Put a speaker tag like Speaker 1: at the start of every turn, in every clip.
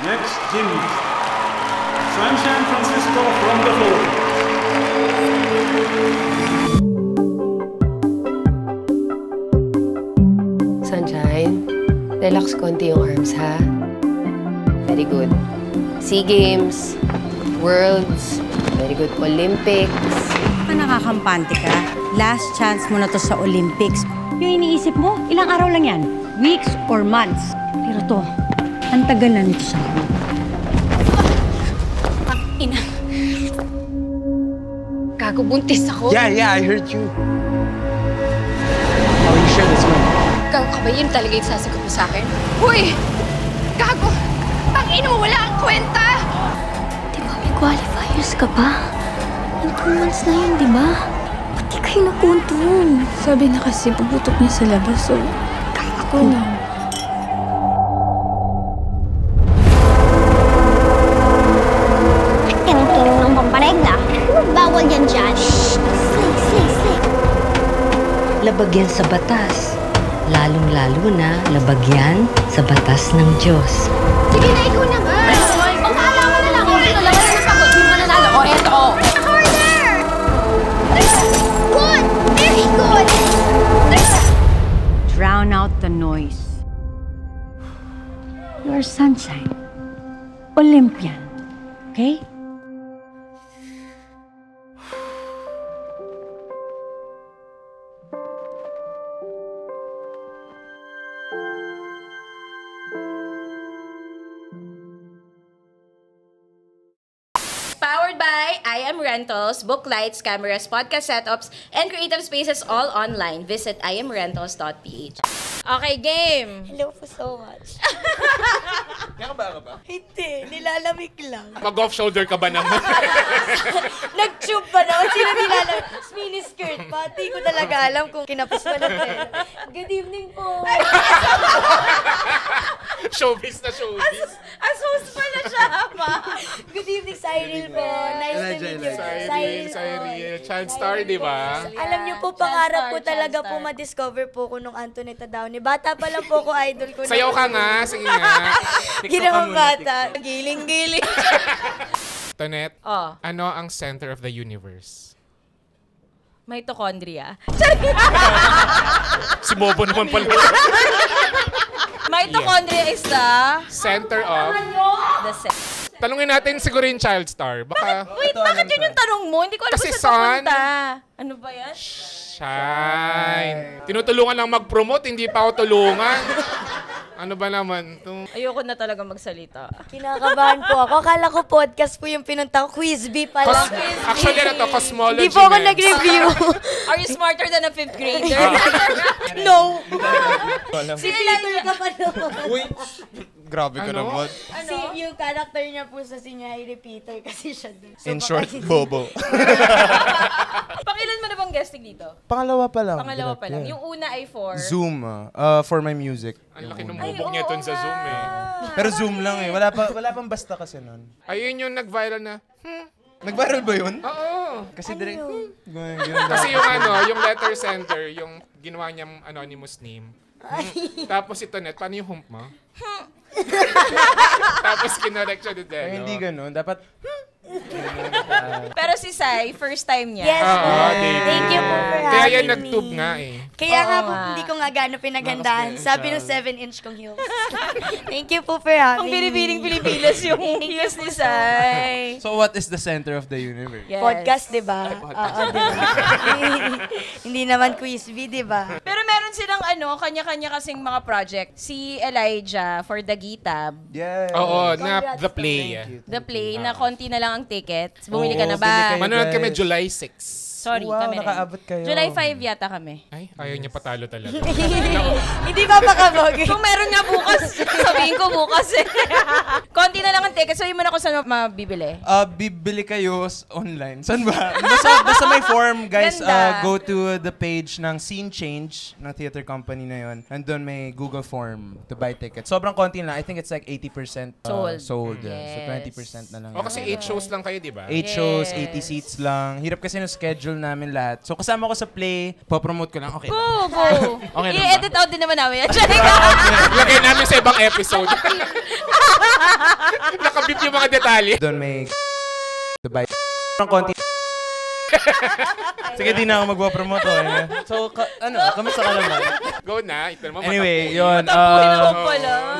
Speaker 1: Next, gymnast. Sunshine Francisco from the Philippines.
Speaker 2: Sunshine, relax konti yung arms, ha? Very good. SEA Games, Worlds, very good. Olympics.
Speaker 3: Nakakampante ka. Last chance mo na to sa Olympics. Yung iniisip mo, ilang araw lang yan. Weeks or months. Pero to, ang tagal na nito sa akin.
Speaker 4: Ina. Gago, buntis ako.
Speaker 5: Yeah, I heard you. Are you sure this one?
Speaker 4: Gago ka ba? Yun talaga yung sasagot mo sa akin? Uy! Gago! Tangina mo, wala kang kwenta!
Speaker 6: Di ba may qualifiers ka pa? Yung 2 months na yun, di ba? Ba't di kayo nakuntong?
Speaker 7: Sabi na kasi puputok niya sa labas, so ako lang.
Speaker 6: Tingin-tingin ng pamparegla. Bawal yan dyan. Say.
Speaker 3: Labag yan sa batas. Lalong-lalo na labag yan sa batas ng Diyos.
Speaker 4: Sige na, ikaw na nga! Magkala ka na lang! O, ito, laban na ng pagod. Hindi mo nanalo. O, eto, o!
Speaker 6: Harder! Good! Very good!
Speaker 3: Drown out the noise. You're sunshine. Olympian. Okay?
Speaker 8: Powered by I Am Rentals, book lights, cameras, podcast setups, and creative spaces all online. Visit iamrentals.ph. Okay, game!
Speaker 9: Hello po so much.
Speaker 5: Nakabara ka ba?
Speaker 9: Hindi, nilalamig lang.
Speaker 10: Mag-off shoulder ka ba naman?
Speaker 9: Nag-tube pa naman. Sino nilalamig? Mini skirt pa. Di ko talaga alam kung kinapos pa ng pera. Good evening po.
Speaker 10: Showbiz na showbiz.
Speaker 8: As host pala siya, ma!
Speaker 9: Good evening, Cyril po. Nice to meet you.
Speaker 10: Cyril. Child star, di ba?
Speaker 9: Alam niyo po, pangarap ko talaga po ma-discover po ko nung Antonetta Downey. Bata pa lang po ko, idol ko.
Speaker 10: Sayaw ka nga, sige nga.
Speaker 9: Ginawang bata. Giling-giling.
Speaker 10: Tonet,
Speaker 8: Oh.
Speaker 10: ano ang center of the universe?
Speaker 8: Mitochondria.
Speaker 10: Si Bobo naman pala.
Speaker 8: Mitochondria is the...
Speaker 10: Center of...
Speaker 8: The sex.
Speaker 10: Tanungin natin siguro yung child star. Baka...
Speaker 8: Wait, bakit yun yung tanong mo? Hindi ko alam
Speaker 10: Kasi
Speaker 8: kung saan
Speaker 10: son.
Speaker 8: papunta. Ano ba yan?
Speaker 10: Shine. Tinutulungan lang mag-promote, hindi pa ako tulungan. Ano ba naman?
Speaker 8: Ayoko na talaga magsalita.
Speaker 9: Kinakabahan po ako. Akala ko podcast po yung pinunta ko. Quiz B pala.
Speaker 10: Actually, ano to? Cosmology.
Speaker 9: Hindi po ako
Speaker 10: men.
Speaker 9: nag-review.
Speaker 8: Are you smarter than a 5th grader?
Speaker 9: No.
Speaker 8: Si Peter
Speaker 9: ka pa naman.
Speaker 5: Uy, grabe ka naman.
Speaker 9: Si, yung character niya po sa Sinyay Repeater kasi siya dun. So,
Speaker 5: In short, Bobo.
Speaker 8: Pakilan mo na bang guesting dito?
Speaker 5: Pangalawa pa lang.
Speaker 8: Pangalawa pa lang. Yung una ay for...
Speaker 5: Zoom, for my music.
Speaker 10: Ang laki ng bubok niya dun sa Zoom eh.
Speaker 5: Pero Zoom lang eh. Wala pang basta kasi nun.
Speaker 10: Ayun yung nag-viral na,
Speaker 5: Nag-viral ba yun?
Speaker 10: oo.
Speaker 5: Kasi direct,
Speaker 10: Kasi yung yung letter center, yung ginawa niyang anonymous name. Tapos ito net, paano yung hump mo? Tapos kinorek siya doon.
Speaker 5: Ay, hindi ganun. Dapat,
Speaker 8: Pero si Sai, first time niya.
Speaker 9: Yes po. Thank you po for having
Speaker 10: Kaya yan
Speaker 9: me.
Speaker 10: nag-tube nga eh.
Speaker 9: Kaya nga
Speaker 8: Oo
Speaker 9: po,
Speaker 8: nga.
Speaker 9: hindi ko nga gano'n pinaghandaan. Sabi ng 7-inch kong heels. Thank you po for having
Speaker 8: Ang
Speaker 9: me.
Speaker 8: binibining Pilipinas yung heels ni Sai.
Speaker 5: so what is the center of the universe?
Speaker 8: Yes.
Speaker 9: Podcast, di ba? Oo, di ba? Hindi naman quiz B, di ba?
Speaker 8: Pero meron silang kanya-kanya kasing mga project. Si Elijah for The Gitab.
Speaker 5: Yeah.
Speaker 10: Oo, na The Play.
Speaker 8: The Play, na konti na lang ang tickets. Bumili ka na
Speaker 5: bili
Speaker 8: ba?
Speaker 5: kayo.
Speaker 10: Manonood kami
Speaker 5: guys.
Speaker 10: July 6.
Speaker 8: Sorry,
Speaker 5: Wow,
Speaker 8: kami rin.
Speaker 5: nakaabot kayo.
Speaker 8: July 5 yata kami.
Speaker 10: Ay, ayaw niya patalo talaga.
Speaker 9: Hindi ba makabogi?
Speaker 8: Kung meron nga bukas, sabihin ko bukas eh. Konti na lang ang tickets. Sabihin mo na kung saan mabibili.
Speaker 5: Bibili kayo online. Saan ba? Basta may form, guys.
Speaker 8: Ganda.
Speaker 5: Go to the page ng Scene Change ng theater company na yun. And doon may Google form to buy tickets. Sobrang konti lang. I think it's like 80% sold.
Speaker 8: Yes.
Speaker 5: So 20% na lang.
Speaker 10: O kasi 8 shows lang kayo, di ba?
Speaker 5: 8 shows, 80 seats lang. Hirap kasi ng schedule namin lahat. So kasama ko sa play, popromote ko lang. Okay.
Speaker 8: Go, go.
Speaker 5: Okay lang ba?
Speaker 8: I-edit out din naman namin.
Speaker 10: Lagay namin sa ibang episode. nakabit yung mga detalye.
Speaker 5: Doon may Dubai. Ang konti. Sige, di na ako magpapromote. So, kamusta ka naman?
Speaker 10: Go na. Ito naman.
Speaker 5: Anyway, yun.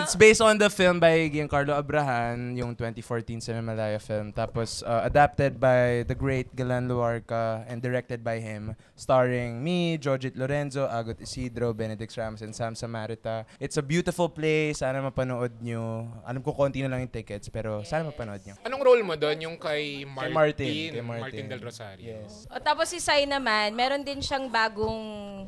Speaker 5: It's based on the film by Giancarlo Abrahan, yung 2014 Cinemalaya film. Tapos, adapted by the great Galan Luarca and directed by him. Starring me, Jojit Lorenzo, Agot Isidro, Benedict Ramos, and Sam Samarita. It's a beautiful play. Sana mapanood nyo. Alam ko konti na lang yung tickets, pero sana mapanood nyo.
Speaker 10: Anong role mo doon? Yung kay Martin.
Speaker 5: Kay Martin
Speaker 10: Del Rosario.
Speaker 5: Yes.
Speaker 8: O, tapos si Sai naman, meron din siyang bagong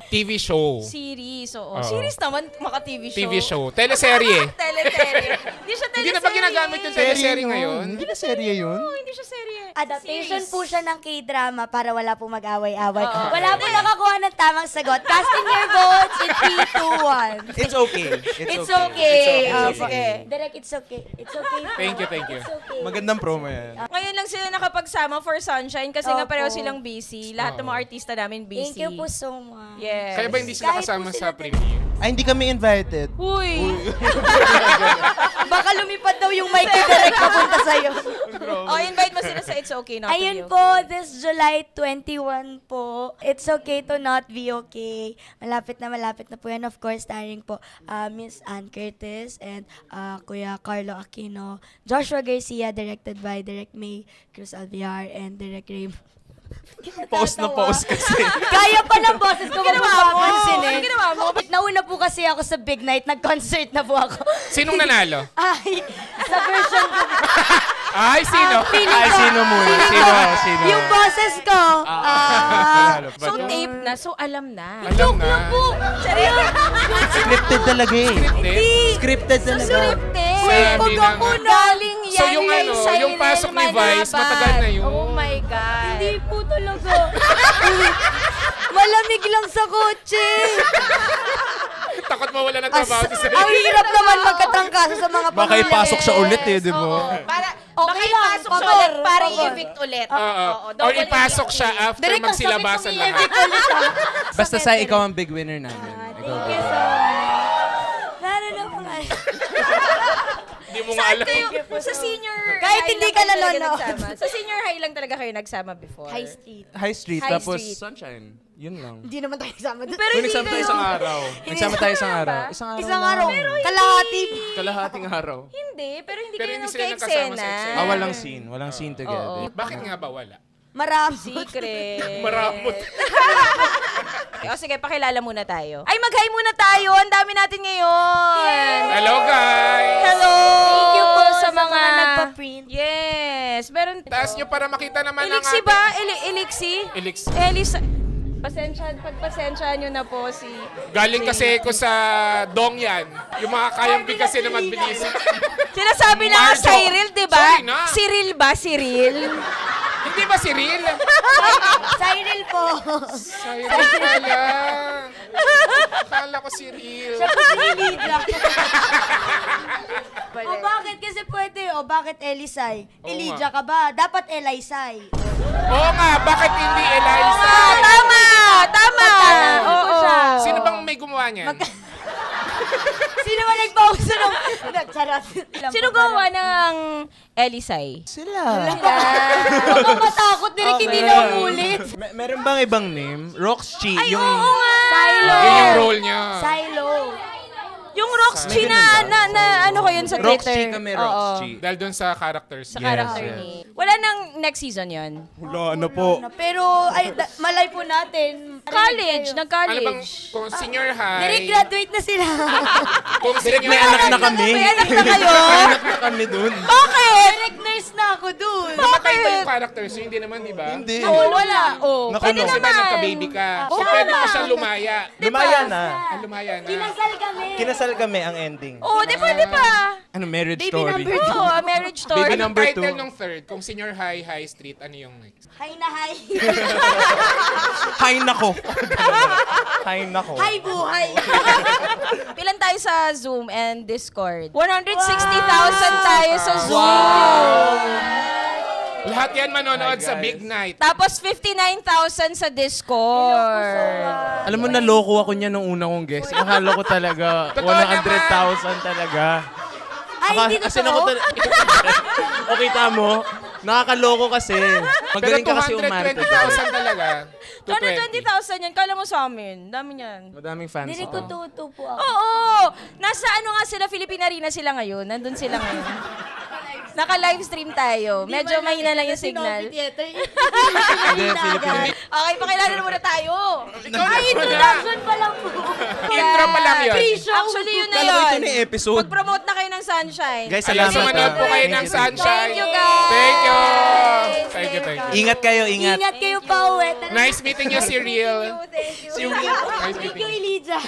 Speaker 10: TV show.
Speaker 8: series. Series naman, maka-TV show.
Speaker 10: TV show. Teleserye.
Speaker 8: Teleserye. Hindi siya teleserye.
Speaker 10: Hindi na ba ginagamit yung teleserye ngayon?
Speaker 5: Hindi na serye yun?
Speaker 8: Oo, hindi siya serye.
Speaker 9: Adaptation po siya ng K-drama para wala pong mag-away-away. Wala po nakakuha ng tamang sagot. Casting your votes in 3, 2, 1.
Speaker 5: It's okay.
Speaker 9: It's okay.
Speaker 5: It's okay.
Speaker 9: Direct, it's okay. It's okay.
Speaker 10: Thank you.
Speaker 9: It's okay.
Speaker 5: Magandang promo yan.
Speaker 8: Ngayon lang sila nakapagsama for Sunshine kasi nga
Speaker 9: Opo.
Speaker 8: pareho silang busy. Lahat ng mga artista namin busy.
Speaker 9: Thank you po so much.
Speaker 8: Yes.
Speaker 10: Kaya ba hindi sila
Speaker 9: Kahit
Speaker 10: kasama
Speaker 9: po
Speaker 10: sa
Speaker 9: sila
Speaker 10: premiere?
Speaker 5: Ay, hindi kami invited.
Speaker 8: Uy!
Speaker 9: Baka lumipad daw yung mic ko direct papunta sa'yo.
Speaker 8: Invite mo sila sa It's Okay Not to Be
Speaker 9: Ayun
Speaker 8: Okay.
Speaker 9: po, this July 21 po. It's okay to not be okay. Malapit na po yan. Of course, starring po Miss Ann Curtis and Kuya Carlo Aquino. Joshua Garcia, directed by Direct May Cruz Alviar and Direct Ray.
Speaker 5: Post na post kasi.
Speaker 9: Kaya pa ng boses ko magpapansin eh.
Speaker 8: Ano ginawa mo?
Speaker 9: Nauna po kasi ako sa Big Night, nag-concert na po ako.
Speaker 10: Sinong nanalo?
Speaker 9: Ay, sa version ko.
Speaker 10: Ay, sino?
Speaker 5: Ay, sino muna? Sino?
Speaker 9: Yung boses ko.
Speaker 8: So tape na, so alam na.
Speaker 10: Alam na.
Speaker 5: Scripted talaga eh. Scripted talaga.
Speaker 10: Sabi na nga.
Speaker 8: Galing yan.
Speaker 10: So yung
Speaker 8: kay Cyril
Speaker 10: yung pasok ni Vice,
Speaker 8: Manabat.
Speaker 10: matagal na yun.
Speaker 8: Oh my God.
Speaker 9: Hindi po talaga. Malamig lang sa kotse.
Speaker 10: Takot mawala ng trabaho si Cyril.
Speaker 9: Ang hirap naman magkatrangkaso sa mga
Speaker 5: Baka ipasok siya ulit eh, di ba?
Speaker 8: Baka
Speaker 9: Okay lang,
Speaker 8: ipasok siya
Speaker 9: pabor,
Speaker 8: ulit para
Speaker 9: pabor.
Speaker 8: evict ulit.
Speaker 10: Oo. Or
Speaker 8: double
Speaker 10: ipasok
Speaker 8: evict.
Speaker 10: siya after magsilabasan lahat.
Speaker 5: Basta sa ikaw ang big winner namin. Ikaw
Speaker 9: Thank you so much. Lalo na po nga.
Speaker 10: Hindi mo nga alam.
Speaker 8: Sa senior
Speaker 9: Kahit
Speaker 8: high
Speaker 9: hindi
Speaker 8: lang
Speaker 9: ka
Speaker 8: talaga
Speaker 9: nanonood.
Speaker 8: nagsama. Sa senior high lang talaga kayo nagsama before.
Speaker 9: High Street.
Speaker 5: High Street,
Speaker 8: High
Speaker 5: tapos
Speaker 8: Street.
Speaker 5: Sunshine. Yun lang.
Speaker 9: Hindi naman tayo kasama doon.
Speaker 8: Pero
Speaker 5: Kung
Speaker 8: hindi
Speaker 5: nagsama tayo
Speaker 8: kayo.
Speaker 5: isang araw. Nagsama tayo isang araw.
Speaker 9: Isang araw. Kalahati.
Speaker 5: Kalahating araw.
Speaker 8: Hindi, pero hindi
Speaker 10: Pero
Speaker 8: kayo
Speaker 10: hindi sila nagkasama sa
Speaker 8: nagka-eksena.
Speaker 10: eksena.
Speaker 5: Walang scene. Walang scene together.
Speaker 10: Bakit nga ba wala?
Speaker 9: Marami.
Speaker 8: Secret.
Speaker 10: Maramot.
Speaker 8: O sige, pakilala muna tayo. Ay, mag-hi muna tayo. Ang dami natin ngayon.
Speaker 10: Hello, guys!
Speaker 8: Hello!
Speaker 9: Thank you po
Speaker 8: sa mga
Speaker 9: nagpa-print.
Speaker 8: Yes. Meron.
Speaker 10: Taas nyo para makita naman ang
Speaker 8: Elixi ba? Elixi?
Speaker 10: Elixi.
Speaker 8: Elisa. Pagpasensyahan nyo na po si...
Speaker 10: Galing kasi ko sa Dong yan. Yung mga kayang bigkasin na magbilis.
Speaker 8: Sinasabi na nga
Speaker 10: Marjo.
Speaker 8: Cyril, di ba?
Speaker 10: Sorry na.
Speaker 8: Cyril ba? Cyril?
Speaker 10: Hindi ba Cyril?
Speaker 9: Cyril po.
Speaker 10: Cyril pala. Akala ko Cyril.
Speaker 9: O bakit? Kasi pwede. O bakit Elisay?
Speaker 10: Oo
Speaker 9: Elijah ka ba? Dapat Elisay.
Speaker 10: Oo nga, bakit hindi Eliza?
Speaker 8: Tama! Tama! Oo.
Speaker 10: Sino bang may gumawa niyan?
Speaker 9: Sino ba nagpauso ng... Charot.
Speaker 8: Sino gawa ng Elisay?
Speaker 5: Sila.
Speaker 9: Nakakatakot direct hindi na umulit.
Speaker 5: Meron bang ibang name? Roxy.
Speaker 8: Ay,
Speaker 5: Yung...
Speaker 8: oo nga!
Speaker 9: Silo.
Speaker 10: Yun yung role niya.
Speaker 9: Silo.
Speaker 8: Yung Roxy na ano ko yun sa Twitter.
Speaker 5: Roxy kami, Roxy.
Speaker 10: Dahil doon sa characters.
Speaker 8: Sa character ni... Wala nang next season yon.
Speaker 5: Wala, ano po?
Speaker 9: Pero ay, malay po natin.
Speaker 8: College,
Speaker 10: Ano bang,
Speaker 8: nag-college.
Speaker 10: kung senior high,
Speaker 9: Direct graduate na sila.
Speaker 10: kung senior
Speaker 5: May anak na kami.
Speaker 8: May anak na kayo?
Speaker 5: May anak na kami dun.
Speaker 8: Bakit?
Speaker 9: Direct nurse na ako dun.
Speaker 10: namatay ba yung characters? Hindi naman, di ba?
Speaker 5: Hindi.
Speaker 8: Oo, wala. Oh,
Speaker 5: Naku,
Speaker 8: pwede
Speaker 5: no.
Speaker 10: Kasi
Speaker 8: naman.
Speaker 10: nagka-baby ka. So, pwede pa siyang lumaya.
Speaker 5: Lumaya na.
Speaker 10: Lumaya na.
Speaker 9: Kinasal kami.
Speaker 5: Kinasal kami ang ending.
Speaker 8: Oo, di pwede pa.
Speaker 5: Ano, marriage
Speaker 9: Baby
Speaker 5: story?
Speaker 9: number
Speaker 8: Oo, a marriage story.
Speaker 5: Baby
Speaker 10: Anong
Speaker 5: number
Speaker 10: title
Speaker 5: 2.
Speaker 10: nung third? Kung senior high, high street, ano yung next?
Speaker 9: Hi na hi.
Speaker 5: Hay nako. Hay nako.
Speaker 9: Hi buhay.
Speaker 8: Pilan tayo sa Zoom and Discord? 160,000 tayo sa Zoom.
Speaker 10: Lahat yan manonood sa Big Night.
Speaker 8: Tapos 59,000 sa Discord.
Speaker 5: Alam mo, naloko ako niya nung una kong guest. Akala ko talaga
Speaker 10: Totoo
Speaker 5: 100,000 talaga.
Speaker 9: Ay, hindi totoo.
Speaker 5: O kita mo, nakakaloko kasi. Magaling ka kasi umarte.
Speaker 10: Pero 220,000 talaga.
Speaker 8: 220,000 yan. Kala mo sa amin. Dami yan.
Speaker 5: Madaming fans
Speaker 9: Hindi ko tuto po ako.
Speaker 8: Oo! Nasa ano nga sila, Philippine Arena sila ngayon. Nandun sila ngayon. Naka-livestream tayo. Medyo mahina lang yung signal. Okay, pakilala na muna tayo.
Speaker 9: Ay, introduction pa lang po.
Speaker 10: Intro pa lang yun.
Speaker 8: Actually, yun na
Speaker 5: Kala ko
Speaker 8: yun.
Speaker 5: ito na yung episode.
Speaker 8: Mag-promote na kayo ng Sunshine.
Speaker 5: Guys,
Speaker 10: Ayun,
Speaker 5: salamat.
Speaker 10: sumunod po kayo ng Sunshine.
Speaker 8: Thank you, guys.
Speaker 10: Thank you. Thank you.
Speaker 5: Ingat kayo, ingat.
Speaker 9: Ingat kayo pa uwi.
Speaker 10: Nice meeting you, Cyril.
Speaker 8: Thank
Speaker 10: you. Nice
Speaker 9: Thank
Speaker 10: meeting
Speaker 9: you,
Speaker 10: you.
Speaker 9: Eliza.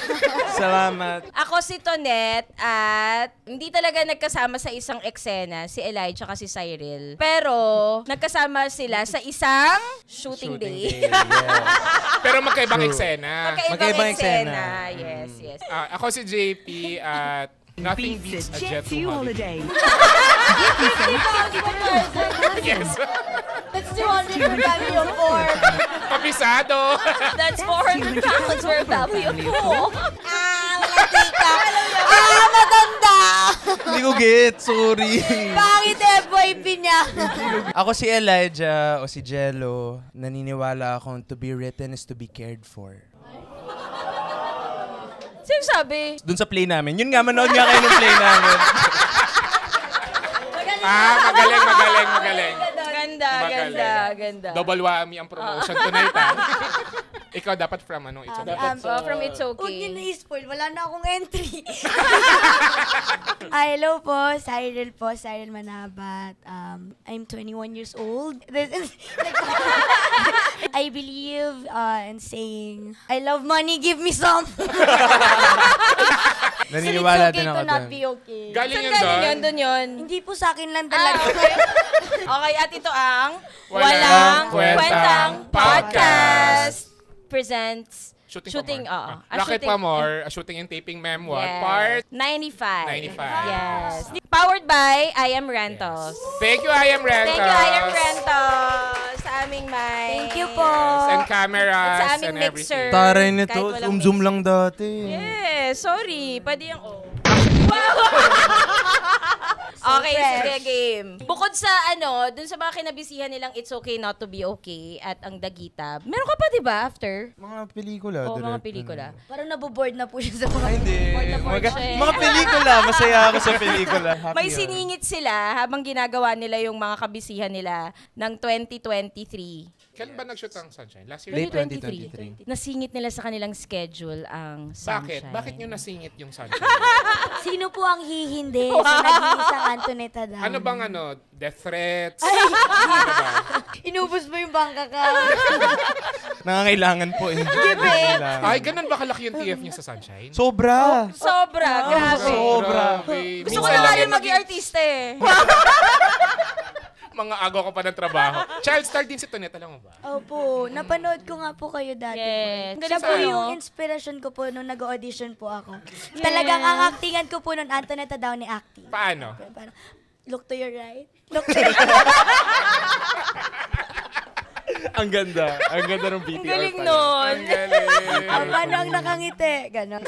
Speaker 5: Salamat.
Speaker 8: Ako si Tonette at hindi talaga nagkasama sa isang eksena si Elijah at si Cyril. Pero nagkasama sila sa isang shooting day.
Speaker 10: Pero magkaibang eksena.
Speaker 8: Magkaibang eksena. Yes, yes.
Speaker 10: Ako si JP at nothing beats a jet to holiday. Yes.
Speaker 9: That's 200 for value of 4.
Speaker 10: Kapisado.
Speaker 8: That's 400 pounds for a value of 4.
Speaker 9: Wala tika. Maganda.
Speaker 5: Hindi ko get, sorry.
Speaker 9: Pangit FYP niya.
Speaker 5: Ako si Elijah o si Jello. Naniniwala akong to be written is to be cared for.
Speaker 8: Sino sabi?
Speaker 5: Doon sa play namin. Yun nga, manood nga kayo ng play namin.
Speaker 10: Magaling.
Speaker 8: Ganda.
Speaker 10: Double whammy ang promotion tonight, Ikaw dapat from ano? It's okay.
Speaker 8: From It's Okay.
Speaker 9: Huwag niyo na-spoil. Wala na akong entry. Hello po. Cyril Manabat. I'm 21 years old. I believe in saying, I love money, give me some.
Speaker 5: Naniniwala
Speaker 9: So it's okay
Speaker 5: din ako
Speaker 9: to not
Speaker 5: doon.
Speaker 9: be okay.
Speaker 10: Galing yun
Speaker 8: Galing
Speaker 10: doon.
Speaker 8: yun.
Speaker 9: Hindi po sa akin lang talaga.
Speaker 8: Okay, at ito ang
Speaker 10: Walang
Speaker 8: Kwentang
Speaker 10: Podcast
Speaker 8: presents
Speaker 10: Shooting
Speaker 8: oo.
Speaker 10: Rocket Pamor, a shooting and taping memoir,
Speaker 8: Yes.
Speaker 10: part
Speaker 8: 95.
Speaker 10: 95.
Speaker 8: Yes. Powered by I Am Rentals.
Speaker 10: Thank you, I Am Rentals.
Speaker 8: Thank you, I Am Rentals. Sa aming may...
Speaker 9: Thank you po.
Speaker 10: And cameras
Speaker 8: Sa aming
Speaker 10: and
Speaker 8: mixer.
Speaker 10: everything.
Speaker 5: Taray nito,
Speaker 8: Kahit walang
Speaker 5: zoom
Speaker 8: mix.
Speaker 5: lang dati.
Speaker 8: Yes, sorry. Pwede yung Okay, sige, game. Bukod sa dun sa mga kinabisihan nilang It's Okay Not to Be Okay at ang Dagita, meron ka pa, di ba, after?
Speaker 5: Mga pelikula.
Speaker 8: Oo, mga
Speaker 5: direct.
Speaker 8: pelikula.
Speaker 9: Parang naboboard na po siya sa mga...
Speaker 5: Hindi.
Speaker 8: siya eh.
Speaker 5: Mga pelikula. Masaya ako sa pelikula. Happy
Speaker 8: May
Speaker 5: ako.
Speaker 8: siningit sila habang ginagawa nila yung mga kabisihan nila ng 2023.
Speaker 10: Kailan ba nag-shoot ang Sunshine? Last year?
Speaker 5: Late
Speaker 8: 2023. Nasingit nila sa kanilang schedule ang Sunshine.
Speaker 10: Bakit nyo nasingit yung Sunshine?
Speaker 9: Sino po ang hihindi sa nag-iisang Antonetta Dam?
Speaker 10: Ano bang death threats?
Speaker 9: Ay,
Speaker 10: Ano ba?
Speaker 9: inubos mo yung bangka ka.
Speaker 5: Nangangailangan po eh. Nangangailangan.
Speaker 10: Ay, ganun ba kalaki yung TF nyo sa Sunshine?
Speaker 5: Sobra.
Speaker 8: Sobra, grabe.
Speaker 5: Sobra.
Speaker 8: Gusto ko na nga rin maging artista eh.
Speaker 10: Mga agaw ko pa ng trabaho. Child star din si Tonette, alam mo ba?
Speaker 9: Opo, napanood ko nga po kayo dati.
Speaker 8: Yes.
Speaker 9: Siya po
Speaker 10: Saan?
Speaker 9: yung inspiration ko po nung nag-audition po ako. Talagang ang actingan ko po nun, Antonetta daw ni acting.
Speaker 10: Paano?
Speaker 9: Parang, look to your right. Look to your
Speaker 5: Ang ganda. Ang ganda ng BTR.
Speaker 8: Ang galing
Speaker 5: pala.
Speaker 8: nun.
Speaker 10: Ang galing.
Speaker 9: Paano ang nakangiti? Ganon.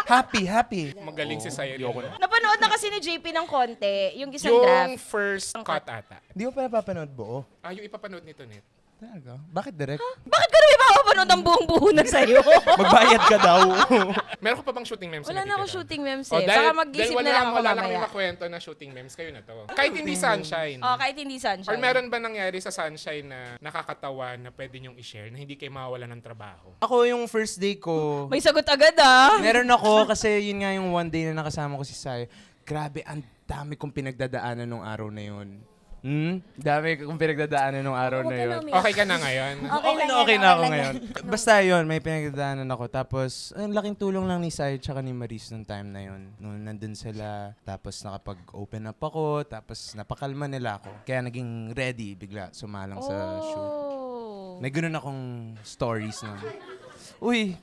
Speaker 5: Happy.
Speaker 10: Magaling si Sayri.
Speaker 8: Napanood na kasi ni JP ng konti, yung isang draft.
Speaker 10: Yung first cut ata.
Speaker 5: Hindi mo pa napapanood buo.
Speaker 10: Yung ipapanood ni Tonette.
Speaker 5: Talaga? Bakit direct?
Speaker 8: Bakit ko naman mapapanood ang buong buo na sa'yo?
Speaker 5: Magbayad ka daw.
Speaker 10: Meron ka pa bang shooting memes?
Speaker 8: Wala na ako shooting memes
Speaker 10: Oh,
Speaker 8: eh. Baka mag-isip na lang ako
Speaker 10: wala lang
Speaker 8: mamaya.
Speaker 10: yung makwento na shooting memes kayo na to. Kahit hindi Sunshine.
Speaker 8: Kahit hindi Sunshine.
Speaker 10: Or meron ba nangyari sa Sunshine na nakakatawa na pwede nyong i-share na hindi kayo mawawala ng trabaho?
Speaker 5: Ako yung first day ko.
Speaker 8: May sagot agad ah.
Speaker 5: Meron ako kasi yun nga yung one day na nakasama ko si Sai. Grabe, ang dami kong pinagdadaanan nung araw na yun. Dami kong pinagdadaanan nung araw na yun.
Speaker 10: Okay ka na ngayon?
Speaker 5: Okay na ako ngayon. Basta yun, may pinagdadaanan ako. Tapos, ang laking tulong lang ni Sai tsaka ni Maris nung time na yun. Nung nandun sila, tapos nakapag-open up ako, tapos napakalma nila ako. Kaya naging ready bigla sumalang sa shoot. May ganun akong stories nun. Uy,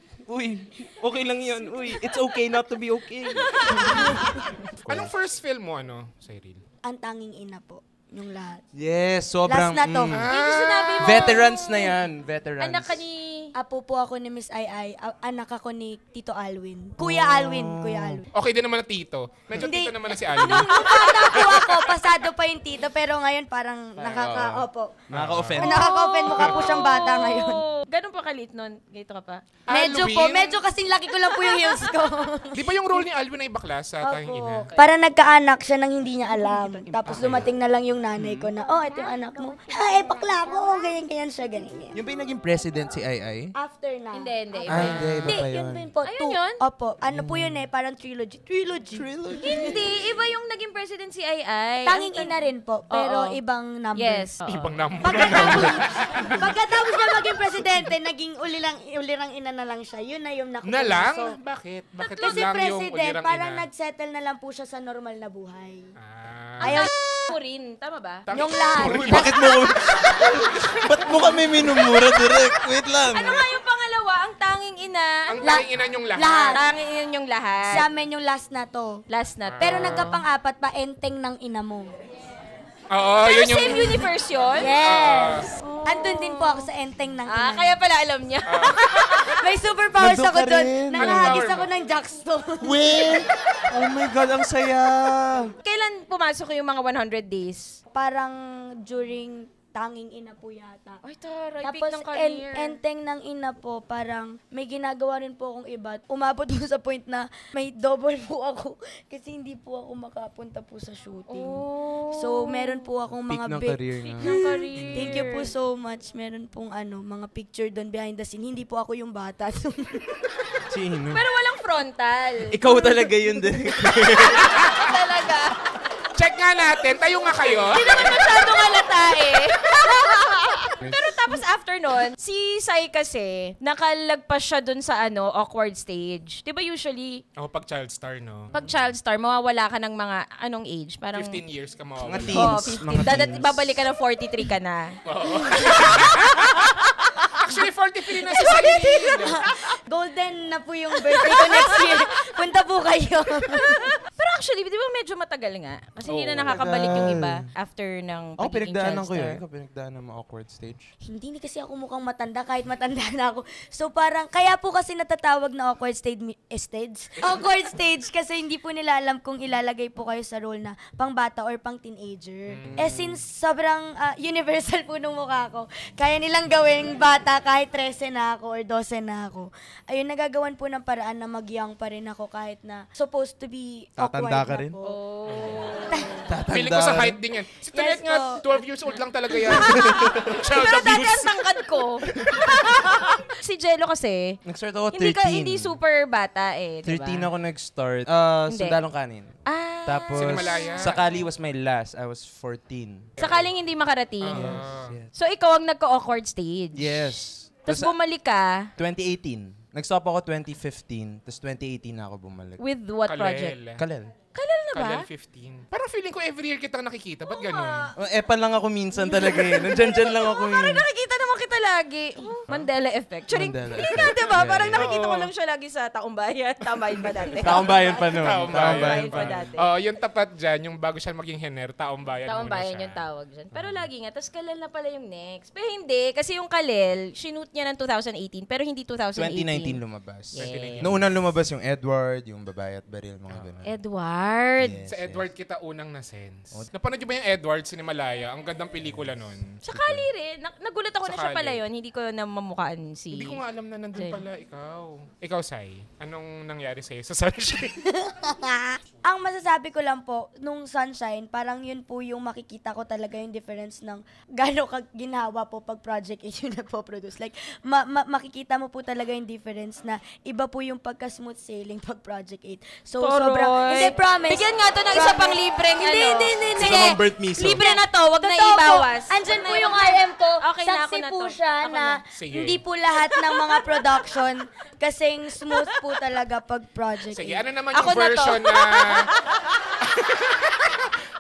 Speaker 5: okay lang yun. Uy, it's okay not to be okay.
Speaker 10: Anong first film mo, Cyril?
Speaker 9: Ang tanging ina po. Yung lahat.
Speaker 5: Yes, sobrang...
Speaker 9: Last na to.
Speaker 8: Yung sinabi mo.
Speaker 5: Veterans na yan. Veterans.
Speaker 8: Anak ka ni
Speaker 9: Apo po ako ni Miss Ai. Anak ako ni Tito Alwin. Kuya Alwin.
Speaker 10: Okay din naman na tito. Medyo
Speaker 9: Hindi.
Speaker 10: tito naman na si Alvin.
Speaker 9: Nung bata po ako, pasado pa yung tito. Pero ngayon parang
Speaker 5: Nakaka-offend.
Speaker 9: Nakaka-offend. Mukha po siyang bata ngayon.
Speaker 4: Ganun pa kalit nun? Ganito ka pa?
Speaker 9: Medyo kasing laki ko lang po yung heels ko.
Speaker 10: Di ba yung role ni Alvin ay bakla sa tanging ina?
Speaker 9: Para nagkaanak siya nang hindi niya alam. Tapos dumating na lang yung nanay ko na, ito yung anak mo. Ay, bakla ko. Ganyan siya, ganyan.
Speaker 5: Yung ba yung naging president si Ai?
Speaker 9: After na.
Speaker 4: Hindi.
Speaker 5: Hindi, iba pa yun.
Speaker 9: Yun po.
Speaker 4: Ayun yun?
Speaker 9: Opo. Ano po yun parang trilogy.
Speaker 4: Hindi, iba yung naging president si Ai.
Speaker 9: Tanging ina rin po, pero ibang number.
Speaker 4: Yes.
Speaker 10: Ibang number.
Speaker 9: Pagkatapos niya maging presidente, naging ulirang ina na lang siya. Yun na yung nakuha.
Speaker 10: Na lang? Bakit? Bakit
Speaker 9: Kasi
Speaker 10: lang yung
Speaker 9: president,
Speaker 10: ulirang
Speaker 9: parang
Speaker 10: ina?
Speaker 9: nagsettle na lang po siya sa normal na buhay.
Speaker 4: Ayaw mo rin. Tama ba?
Speaker 9: Yung lahat.
Speaker 5: Ba't mo kami minumura direct? Wait lang.
Speaker 4: Ano nga yung pangalawa? Ang tanging ina.
Speaker 10: Ang tanging ina yung lahat.
Speaker 4: Tanging ina yung lahat.
Speaker 9: Sa amin yung last na to.
Speaker 4: Last na.
Speaker 9: Pero nagkapang-apat pa, enteng ng ina mo.
Speaker 10: Oo,
Speaker 4: Pero
Speaker 10: yun yung...
Speaker 4: same universe yun?
Speaker 9: Yes! Andun din po ako sa enteng ng ina.
Speaker 4: Kaya pala alam niya.
Speaker 9: May superpowers
Speaker 5: Nandun
Speaker 9: ako
Speaker 5: ka
Speaker 9: doon.
Speaker 5: rin.
Speaker 9: Nakahagis ako ng Jackstone.
Speaker 5: Wait! Oh my God, ang saya!
Speaker 4: Kailan pumasok yung mga 100 days?
Speaker 9: Parang during tanging ina po yata.
Speaker 4: Ay, taray.
Speaker 9: Tapos,
Speaker 4: Peak ng career.
Speaker 9: enteng ng ina po, parang may ginagawa rin po akong iba. Umabot po sa point na may double po ako kasi hindi po ako makapunta po sa shooting. So, meron po akong
Speaker 5: Peak
Speaker 9: mga
Speaker 5: ng career nga.
Speaker 9: Thank you po so much. Meron pong mga picture doon behind the scene. Hindi po ako yung bata.
Speaker 5: Sino?
Speaker 4: Pero walang frontal.
Speaker 5: Ikaw talaga yun din.
Speaker 4: Talaga.
Speaker 10: Check nga natin. Tayo nga kayo.
Speaker 4: Hindi naman masyadong halata eh. Pero tapos after nun, si Sai kasi, nakalagpas siya dun sa awkward stage. Di ba usually,
Speaker 10: Pag child star, no?
Speaker 4: pag child star, mawawala ka ng mga anong age? Parang
Speaker 10: 15 years ka mawawala.
Speaker 5: Mga teens. Mga teens.
Speaker 4: Babalik ka na 43 ka na.
Speaker 10: Actually, 43 na si Sai.
Speaker 9: Golden na po yung birthday ko next year. Punta po kayo.
Speaker 4: Pero actually, di ba medyo matagal nga? Kasi hindi na nakakabalik yung iba after ng pagiging child
Speaker 5: pinagdaanan ko yun.
Speaker 4: star.
Speaker 5: Ikaw pinagdaanan mo awkward stage.
Speaker 9: Hindi kasi ako mukhang matanda kahit matanda na ako. So parang, kaya po kasi natatawag na awkward stage. Awkward stage kasi hindi po nila alam kung ilalagay po kayo sa role na pang bata or pang teenager. Since sobrang universal po nung mukha ko, kaya nilang gawing bata kahit 13 na ako or 12 na ako. Ayun, nagagawan po ng paraan na mag-young pa rin ako kahit na supposed to be awkward
Speaker 5: Tatanda ka
Speaker 9: na
Speaker 5: rin?
Speaker 9: po.
Speaker 10: Feeling ko sa height din yan. Si Tonet
Speaker 9: Yes,
Speaker 10: nga,
Speaker 9: po.
Speaker 10: 12 years old lang talaga yan. Child
Speaker 4: Pero dati
Speaker 10: abuse.
Speaker 4: ang tangkad ko. Si Jello kasi,
Speaker 5: Nag-start ako 13.
Speaker 4: hindi super bata eh, di ba?
Speaker 5: 13 ako nag-start. Sandalong kanin. Tapos,
Speaker 10: Sinimalaya.
Speaker 5: Sakali was my last. I was 14.
Speaker 4: Sakaling hindi makarating.
Speaker 5: Yes.
Speaker 4: So ikaw ang nagka-awkward stage.
Speaker 5: Yes.
Speaker 4: Tapos bumalik ka
Speaker 5: 2018. Nag-stop ako 2015. Tapos 2018 na ako bumalik.
Speaker 4: with what project?
Speaker 5: Kalel.
Speaker 4: Kalal na ba?
Speaker 10: Kalel 15. Parang feeling ko every year kitang nakikita. Ba't ganun?
Speaker 5: Epan lang ako minsan talaga eh. Nandyan lang ako
Speaker 4: Parang
Speaker 5: eh.
Speaker 4: nakikita naman kita lagi. Mandela effect. Charing,
Speaker 5: Mandela
Speaker 4: hindi
Speaker 5: effect.
Speaker 4: nga, diba?
Speaker 5: Yeah,
Speaker 4: Parang
Speaker 5: yeah.
Speaker 4: nakikita ko lang siya lagi sa Taong Bayan. Tama yun ba dati?
Speaker 5: Taong bayan pa nun.
Speaker 10: Taong
Speaker 5: Taong
Speaker 10: bayan
Speaker 5: bayan
Speaker 4: pa
Speaker 5: pa.
Speaker 4: dati.
Speaker 10: Yung tapat dyan, yung bago siya maging hener, taong bayan
Speaker 4: Taong
Speaker 10: muna
Speaker 4: Bayan
Speaker 10: siya.
Speaker 4: yung tawag dyan. Pero lagi nga, tas Kalel na pala yung next. Pero hindi, kasi yung Kalel, shoot niya ng 2018, pero hindi 2018.
Speaker 5: 2019 lumabas.
Speaker 4: Yeah.
Speaker 5: Noong unang lumabas yung Edward, yung Babae at Baril, mga ganun.
Speaker 4: Edward.
Speaker 5: Yes,
Speaker 10: Sa
Speaker 5: yes.
Speaker 10: Edward kita unang na-sense. Napanood niyo ba yung Edward, Sinimalaya? Ang gandang pelikula nun.
Speaker 4: Sakali rin. Nagulat ako na siya
Speaker 10: Sakali.
Speaker 4: pala yun. Hindi ko na mamukhaan si...
Speaker 10: Hindi ko nga alam na nandun
Speaker 4: Jen.
Speaker 10: pala ikaw. Ikaw, Sai, anong nangyari sa'yo sa Sunshine?
Speaker 9: Ang masasabi ko lang po, nung Sunshine, parang yun po yung makikita ko talaga yung difference ng gano'n ginawa po pag Project 8 yung nagpo-produce. Like, makikita mo po talaga yung difference na iba po yung pagka-smooth sailing pag Project 8. So, sobrang... Hindi, promise.
Speaker 4: Bigyan nga to ng isa pang libreng
Speaker 9: Hindi.
Speaker 4: Sige,
Speaker 5: Mga Bert Miso.
Speaker 4: libre na to. Wag na
Speaker 9: Totoo po.
Speaker 4: ibawas.
Speaker 9: Andyan
Speaker 4: Wag
Speaker 9: po
Speaker 4: na
Speaker 9: yung
Speaker 4: ibawas.
Speaker 9: RM ko.
Speaker 4: Okay na, ako
Speaker 9: Saksi
Speaker 4: na
Speaker 9: po
Speaker 4: to.
Speaker 9: siya
Speaker 4: Ako
Speaker 9: na
Speaker 10: Sige.
Speaker 9: hindi po lahat ng mga production kasing smooth po talaga pag Project 8.
Speaker 10: Sige, ano naman
Speaker 4: Ako
Speaker 10: yung
Speaker 4: na to.
Speaker 10: version na...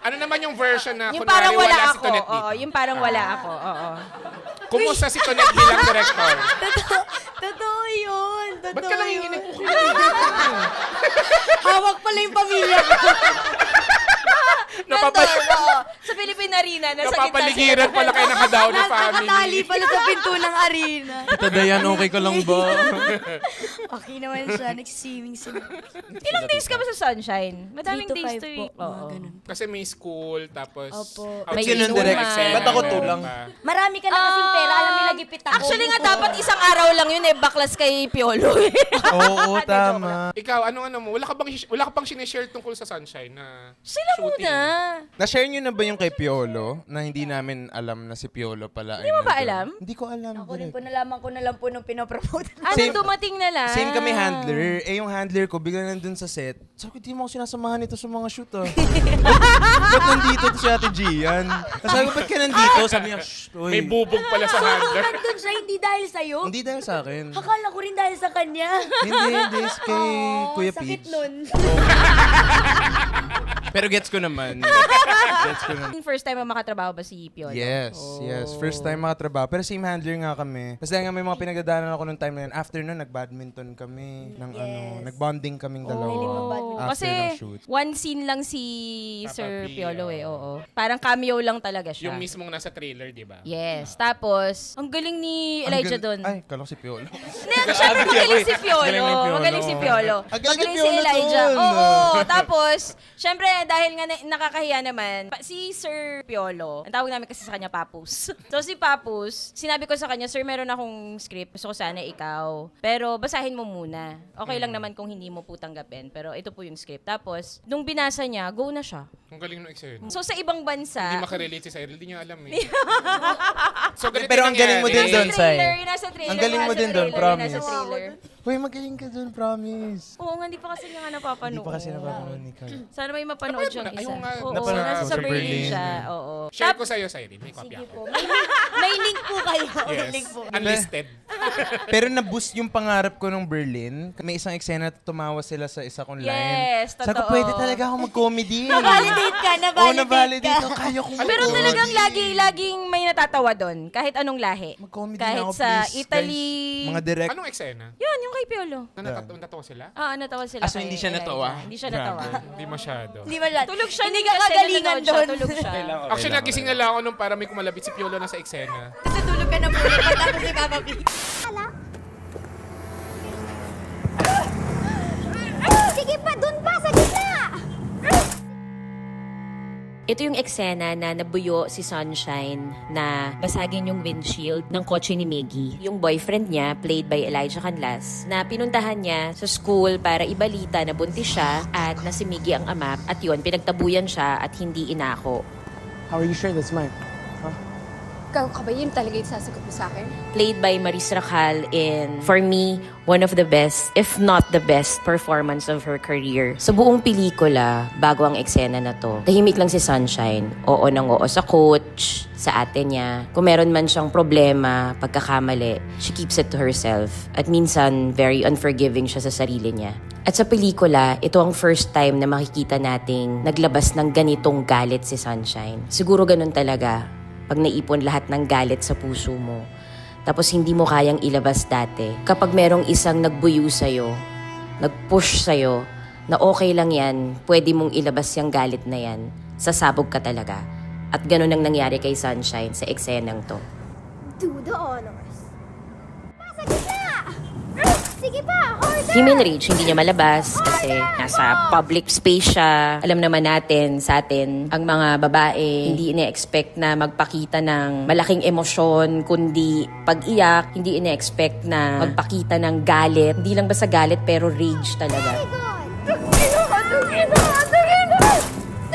Speaker 10: ano naman yung version na
Speaker 4: Yung
Speaker 10: kunwari
Speaker 4: parang wala
Speaker 10: si
Speaker 4: ako.
Speaker 10: Tonet dito?
Speaker 4: Oo, yung parang wala ako. Oo.
Speaker 10: Kumusta si Tonet bilang director?
Speaker 9: Totoo yun.
Speaker 10: Ba't
Speaker 9: Totoo
Speaker 10: ka lang
Speaker 9: yun.
Speaker 10: yung
Speaker 9: Hawak pala yung pamilya ko.
Speaker 10: Napapay...
Speaker 4: Oo. Sa sa Philippine Arena. Nasa
Speaker 10: Napapaligiran pala kayo ng Hadauli family.
Speaker 9: Nakatali pala sa pinto ng arena.
Speaker 5: Tita Dayan, okay ka lang ba?
Speaker 9: Okay naman siya. Nag-swimming sila.
Speaker 4: Ilang days ka ba sa Sunshine? Madaming
Speaker 9: 3 to
Speaker 4: days
Speaker 9: 5
Speaker 4: to
Speaker 9: po.
Speaker 4: Oo.
Speaker 9: Ganun.
Speaker 10: Kasi may school, tapos...
Speaker 9: Opo.
Speaker 4: May
Speaker 5: Ganun
Speaker 4: inuman.
Speaker 5: direct. Ba't ako tulang?
Speaker 9: Marami ka na kasing pera. Alam mo, nagipit ako.
Speaker 4: Actually nga, dapat isang araw lang yun baklas kay Piolo.
Speaker 5: Oo, tama.
Speaker 10: Ikaw, ano mo? Wala ka bang sinishare tungkol sa Sunshine na
Speaker 4: Sila
Speaker 10: shooting?
Speaker 4: muna.
Speaker 5: Na-share nyo na ba yung kay Piolo? Na hindi namin alam na si Piolo pala.
Speaker 4: Hindi mo ba alam?
Speaker 5: Hindi ko alam.
Speaker 9: Ako rin po nalaman ko na lang po nung pinopromote.
Speaker 4: Dumating na lang.
Speaker 5: Same kami handler. Yung handler ko, bigla nandun sa set. Sabi ko, di mo ako sinasamahan ito sa mga shoot, Ba't nandito si Ate Gian? Sabi ko, ba't ka nandito? Sabi niya, shh,
Speaker 10: May bubog pala sa handler.
Speaker 9: Nandun siya, hindi dahil sa'yo?
Speaker 5: Hindi dahil sa akin.
Speaker 9: Akala ko rin dahil sa kanya.
Speaker 5: Hindi. Kay Kuya
Speaker 9: Sakit
Speaker 5: Peach.
Speaker 9: nun.
Speaker 5: Pero gets ko naman.
Speaker 4: First time mo makatrabaho ba si Piolo?
Speaker 5: Yes. First time makatrabaho. Pero same handler nga kami. Kasi nga may mga pinagdadaanan ako nung time na yun. After nun, nag-badminton kami. Nag-bonding kaming dalawa. After
Speaker 4: Kasi
Speaker 5: ng shoot.
Speaker 4: one scene lang si
Speaker 10: Papa
Speaker 4: Sir
Speaker 10: P,
Speaker 4: Piolo oo. Parang cameo lang talaga siya.
Speaker 10: Yung mismong nasa trailer, di ba?
Speaker 4: Yes. Tapos, ang galing ni Elijah doon.
Speaker 5: Ay, kala ko si Piolo.
Speaker 4: Hindi, syempre magaling si Piolo. Magaling si Piolo. Magaling si Elijah. Oo. Tapos, syempre, dahil nga nakakahiya naman, si Sir Piolo, ang tawag namin kasi sa kanya Papus. So si Papus, sinabi ko sa kanya, Sir, meron akong script. Gusto ko sana ikaw. Pero basahin mo muna. Okay lang naman kung hindi mo po tanggapin. Pero ito po yung script. Tapos, nung binasa niya, go na siya.
Speaker 10: Ang galing ng eksena.
Speaker 4: So sa ibang bansa,
Speaker 10: Hindi makarelate si Cyril, hindi niya alam eh. So,
Speaker 5: Pero ang galing mo din doon, Sai.
Speaker 4: nasa trailer.
Speaker 5: Ang galing mo din doon, promise.
Speaker 4: Nasa trailer.
Speaker 5: Uy, magaling ka doon, promise.
Speaker 4: Oo nga, hindi pa kasi niya nga napapanood.
Speaker 5: Hindi pa kasi napapanood ni Carl.
Speaker 4: Sana may mapanood siyang isa.
Speaker 10: Ayun nga,
Speaker 4: Oo,
Speaker 5: napanood
Speaker 4: nasa
Speaker 5: ko
Speaker 4: sa
Speaker 5: sa
Speaker 4: Berlin
Speaker 5: Berlin.
Speaker 4: siya. Oo.
Speaker 10: Share ko sa'yo, Cyril. May copy ako.
Speaker 9: May link po kayo. May
Speaker 10: Yes.
Speaker 9: link po.
Speaker 10: Unlisted.
Speaker 5: Pero na-boost yung pangarap ko nung Berlin. May isang eksena na tumawa sila sa isa kong line.
Speaker 4: Yes,
Speaker 5: Sabi ko,
Speaker 4: totoo.
Speaker 5: pwede talaga ako mag-comedy.
Speaker 9: Navalidate ka,
Speaker 5: Oo,
Speaker 9: navalidate ka.
Speaker 5: navalidate. Kaya kong
Speaker 4: Pero
Speaker 5: mag-comedy.
Speaker 4: talagang laging may natatawa doon. Kahit anong lahi.
Speaker 5: Mag-comedy
Speaker 4: Kahit
Speaker 5: na ako,
Speaker 4: sa
Speaker 5: please,
Speaker 4: Italy.
Speaker 5: guys. Mga direct.
Speaker 10: Anong eksena?
Speaker 4: Yun, yung kay Piolo.
Speaker 10: Natawa sila?
Speaker 4: Natawa sila.
Speaker 5: So,
Speaker 4: kay
Speaker 5: hindi siya
Speaker 4: Elijah.
Speaker 5: natawa?
Speaker 4: Hindi siya natawa.
Speaker 10: Hindi masyado.
Speaker 9: Hindi ba siya?
Speaker 4: Tulog siya.
Speaker 9: Hindi
Speaker 4: nun
Speaker 9: ka
Speaker 4: kasi
Speaker 9: kagalingan
Speaker 4: nanonood siya,
Speaker 9: doon.
Speaker 4: Tulog siya.
Speaker 10: Actually, nagising na lang ako nung para may kumalabit si Piolo na sa eksena.
Speaker 9: Kasi tulog ka na po. Tapos si Papa P.
Speaker 6: Sige pa, dun pa, sa gitna!
Speaker 8: Ito yung eksena na nabuyo si Sunshine na basagin yung windshield ng kotse ni Miggy. Yung boyfriend niya, played by Elijah Canlas, na pinuntahan niya sa school para ibalita na buntis siya at na si Miggy ang ama. At yun, pinagtabuyan siya at hindi inako.
Speaker 11: How are you sure that's mine?
Speaker 7: Ikaw ka ba yun talaga yung sasagot mo sa akin?
Speaker 8: Played by Maris Racal in, for me, one of the best, if not the best, performance of her career. Sa buong pelikula, bago ang eksena na to, tahimik lang si Sunshine. Oo nang oo sa coach, sa ate niya. Kung meron man siyang problema, pagkakamali, she keeps it to herself. At minsan, very unforgiving siya sa sarili niya. At sa pelikula, ito ang first time na makikita nating naglabas ng ganitong galit si Sunshine. Siguro ganun talaga. Pag naipon lahat ng galit sa puso mo, tapos hindi mo kayang ilabas dati. Kapag merong isang nagbuyo sa'yo, nag-push sa'yo, na okay lang yan, pwede mong ilabas yung galit na yan, sasabog ka talaga. At ganun ang nangyari kay Sunshine sa eksenang to.
Speaker 6: Do the honors. Sa gitna! Sige pa, order!
Speaker 8: Human rage, hindi niya malabas kasi nasa public space siya. Alam naman natin, sa atin, ang mga babae, hindi ine-expect na magpakita ng malaking emosyon, kundi pag-iyak, hindi ine-expect na magpakita ng galit. Hindi lang basta galit, pero rage talaga.